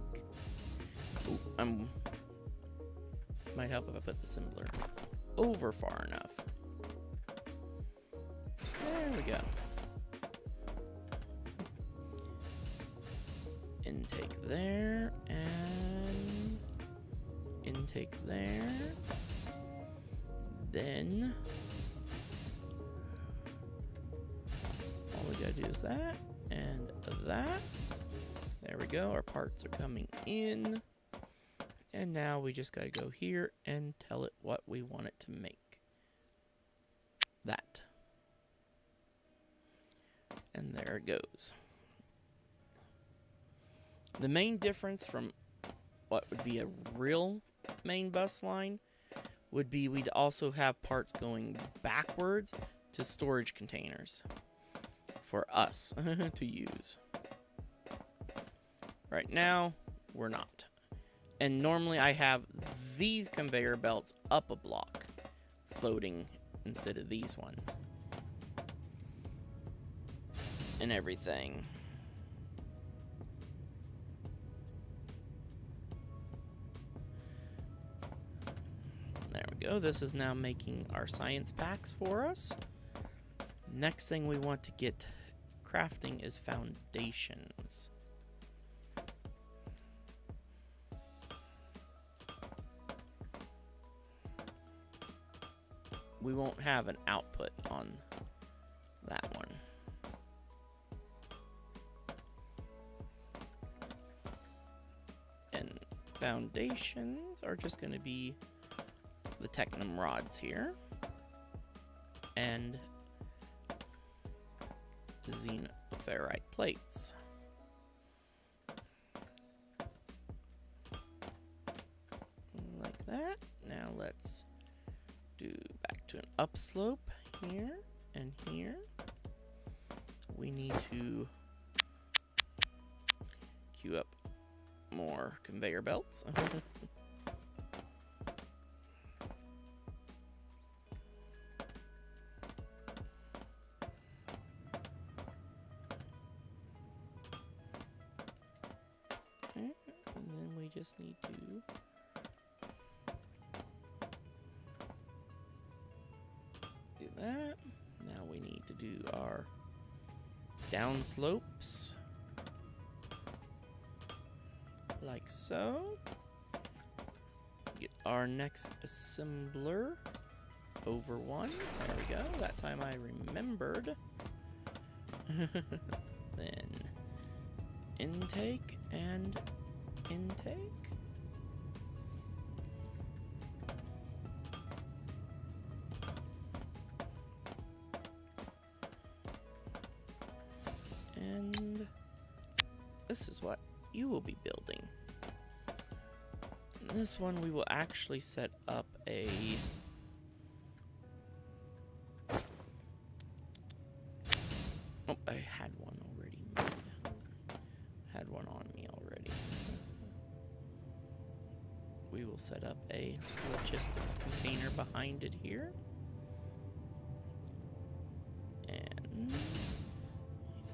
Oh, might help if I put the assembler over far enough. There we go. Intake there, and intake there. Then all we gotta do is that and that. There we go, our parts are coming in. And now we just gotta go here and tell it what we want it to make. That. And there it goes. The main difference from what would be a real main bus line would be we'd also have parts going backwards to storage containers for us to use. Right now, we're not. And normally I have these conveyor belts up a block floating instead of these ones. And everything. There we go. This is now making our science packs for us. Next thing we want to get crafting is foundations. we won't have an output on that one. And foundations are just going to be the Technum rods here. And xenoferrite plates. Like that. Now let's do back to an upslope here and here. We need to queue up more conveyor belts. And then we just need to do that. Now we need to do our down slopes. Like so. Get our next assembler over one. There we go. That time I remembered. Then intake and intake. And this is what you will be building. This one we will actually set up a I had one already made. Had one on me already. We will set up a logistics container behind it here. And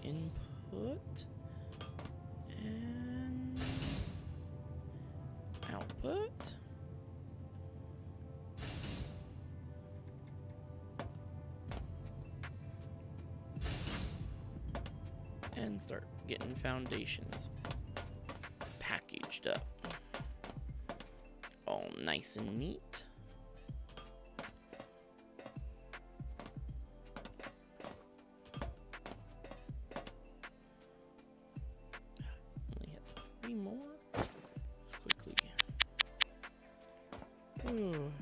input and output. And start getting foundations packaged up. All nice and neat. Only have 3 more. Quickly. Oh,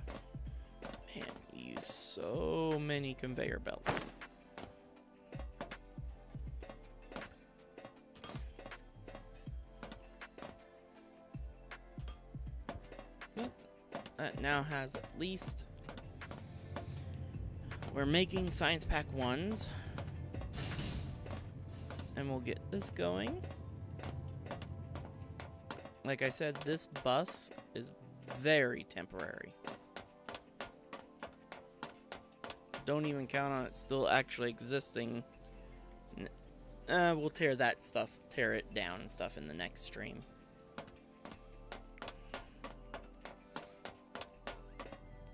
man, we use so many conveyor belts. But that now has at least... We're making Science Pack 1s. And we'll get this going. Like I said, this bus is very temporary. Don't even count on it still actually existing. We'll tear it down and stuff in the next stream.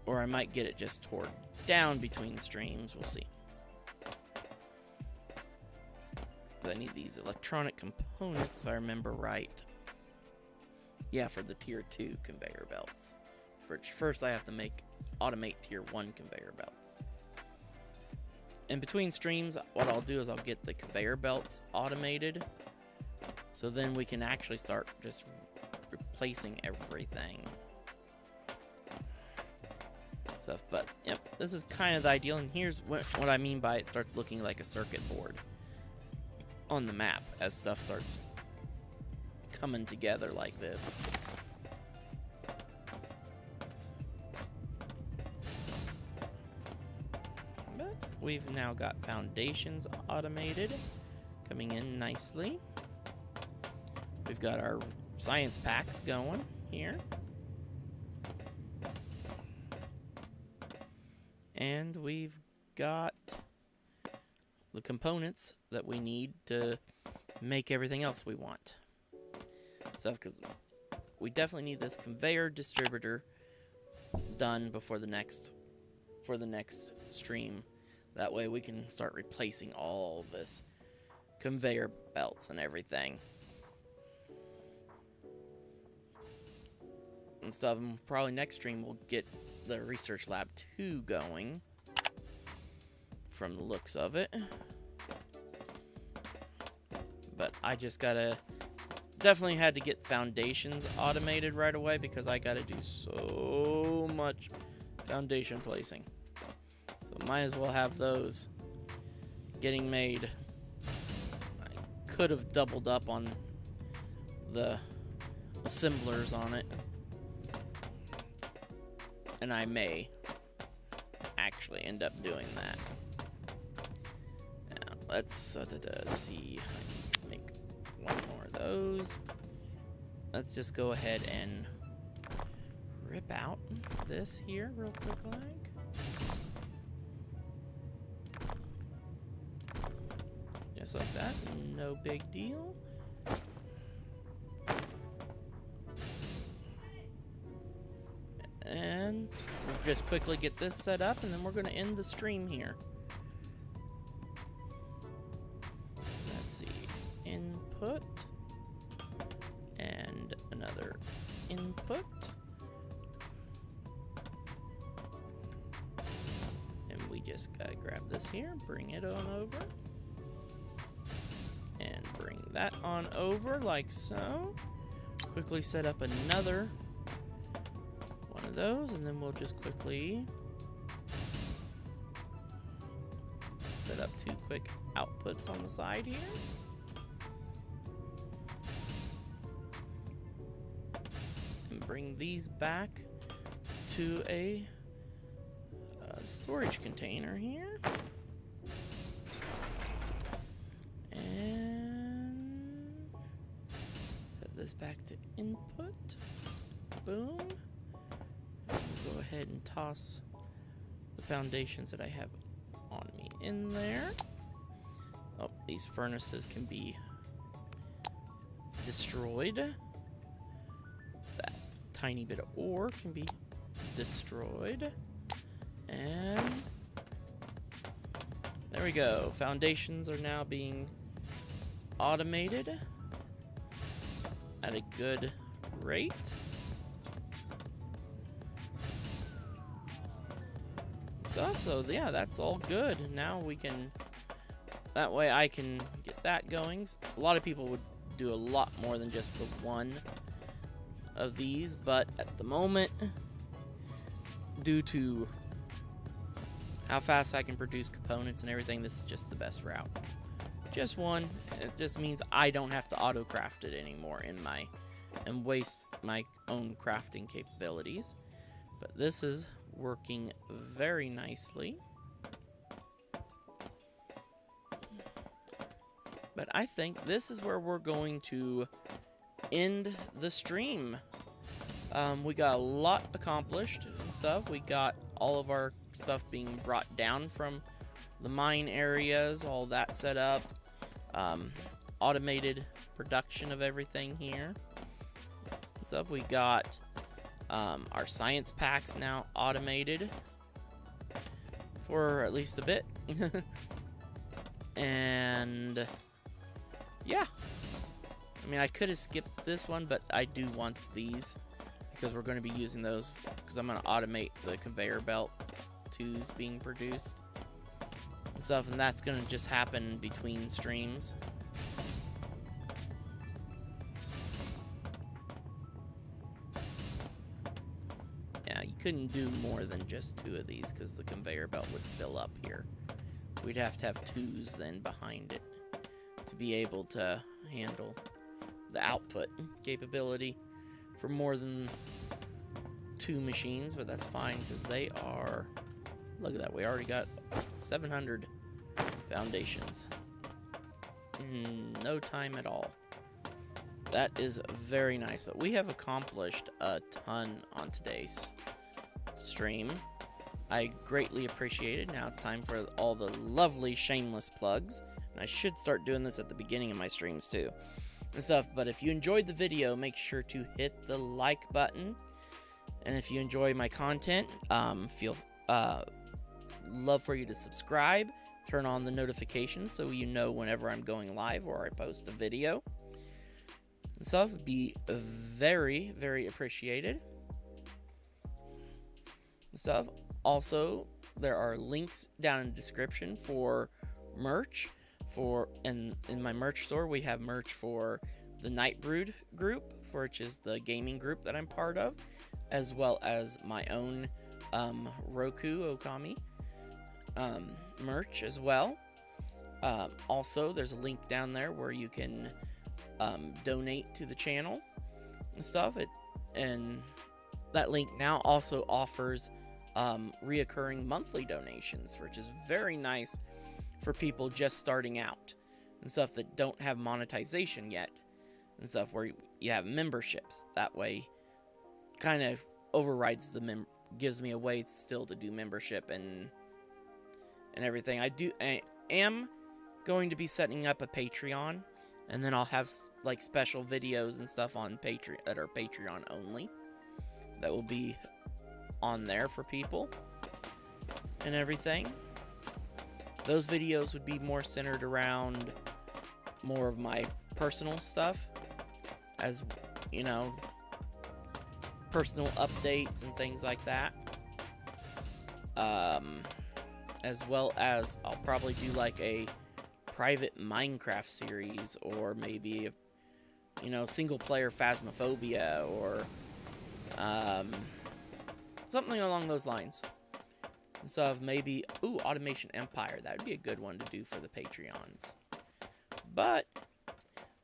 Or I might get it just torn down between streams. We'll see. I need these electronic components, if I remember right. Yeah, for the tier 2 conveyor belts. First I have to automate tier 1 conveyor belts. In between streams, what I'll do is I'll get the conveyor belts automated. So then we can actually start just replacing everything. Stuff, but yep, this is kind of the ideal. And here's what I mean by it starts looking like a circuit board on the map as stuff starts coming together like this. But we've now got foundations automated, coming in nicely. We've got our science packs going here. And we've got the components that we need to make everything else we want. So, because we definitely need this conveyor distributor done before the next stream. That way we can start replacing all this conveyor belts and everything. And stuff. And probably next stream we'll get the Research Lab 2 going. from the looks of it. But I just gotta, definitely had to get foundations automated right away because I gotta do so much foundation placing. So might as well have those getting made. I could have doubled up on the assemblers on it, and I may actually end up doing that. Now, let's see. Make one more of those. Let's just go ahead and rip out this here real quick, like. Just like that, no big deal. And we'll just quickly get this set up, and then we're going to end the stream here. Let's see. Input. And another input. And we just got to grab this here, bring it on over. And bring that on over like so. Quickly set up another one of those, and then we'll just quickly set up two quick outputs on the side here. And bring these back to a storage container here. This back to input. Boom. And we'll go ahead and toss the foundations that I have on me in there. Oh, these furnaces can be destroyed. That tiny bit of ore can be destroyed. And there we go. Foundations are now being automated at a good rate. So yeah, that's all good. Now we can, that way I can get that going. A lot of people would do a lot more than just the one of these, but at the moment, due to how fast I can produce components and everything, this is just the best route. Just one. It just means I don't have to auto craft it anymore and waste my own crafting capabilities. But this is working very nicely. But I think this is where we're going to end the stream. We got a lot accomplished and stuff. We got all of our stuff being brought down from the mine areas, all that set up. Automated production of everything here. Stuff. We got our science packs now automated for at least a bit. And yeah, I mean, I could have skipped this one, but I do want these because we're going to be using those because I'm going to automate the conveyor belt twos being produced and stuff, and that's going to just happen between streams. Yeah, you couldn't do more than just two of these because the conveyor belt would fill up here. We'd have to have twos then behind it to be able to handle the output capability for more than two machines, but that's fine because they are, look at that, we already got 700 foundations in no time at all. That is very nice, but we have accomplished a ton on today's stream. I greatly appreciate it. Now it's time for all the lovely shameless plugs, and I should start doing this at the beginning of my streams too and stuff. But if you enjoyed the video, make sure to hit the like button, and if you enjoy my content, love for you to subscribe, turn on the notifications so you know whenever I'm going live or I post a video and stuff. Would be very, very appreciated and stuff. Also, there are links down in the description for merch. In my merch store, we have merch for the Nightbrood group, which is the gaming group that I'm part of, as well as my own Roku Okami merch as well. Also, there's a link down there where you can donate to the channel and stuff. And that link now also offers reoccurring monthly donations, which is very nice for people just starting out and stuff that don't have monetization yet and stuff, where you have memberships. That way kind of overrides gives me a way still to do membership and everything. I am going to be setting up a Patreon, and then I'll have like special videos and stuff on Patreon that are Patreon only, that will be on there for people and everything. Those videos would be more centered around more of my personal stuff, as you know, personal updates and things like that. As well as I'll probably do like a private Minecraft series, or maybe single player Phasmophobia, or something along those lines. And so maybe Automation Empire, that would be a good one to do for the Patreons. But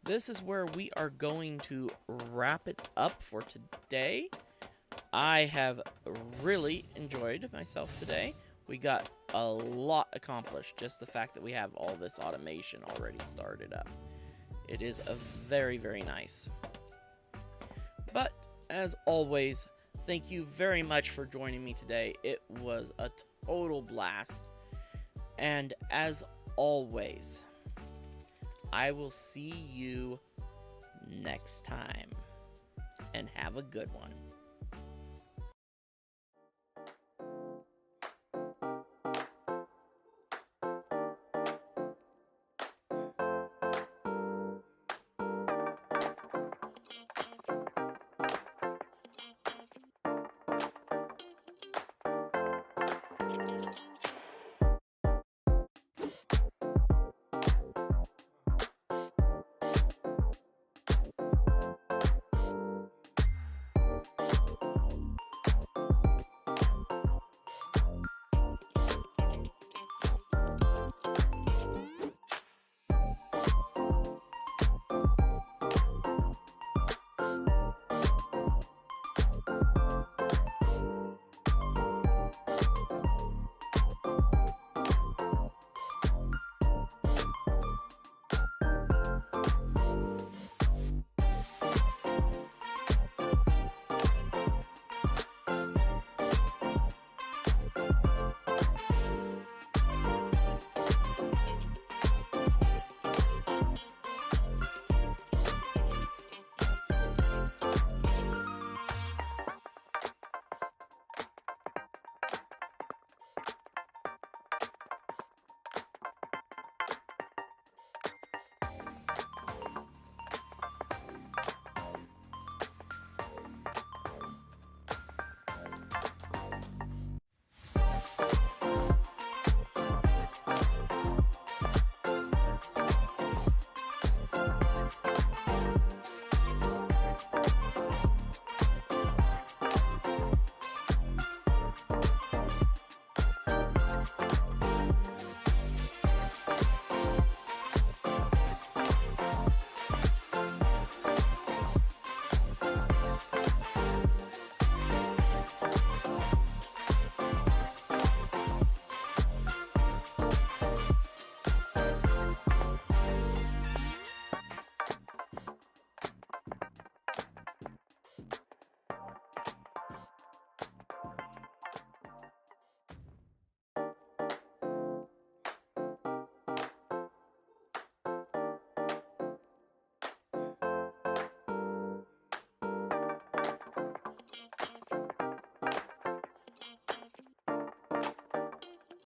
this is where we are going to wrap it up for today. I have really enjoyed myself today. We got a lot accomplished, just the fact that we have all this automation already started up. It is a very, very nice. But as always, thank you very much for joining me today. It was a total blast. And as always, I will see you next time. And have a good one.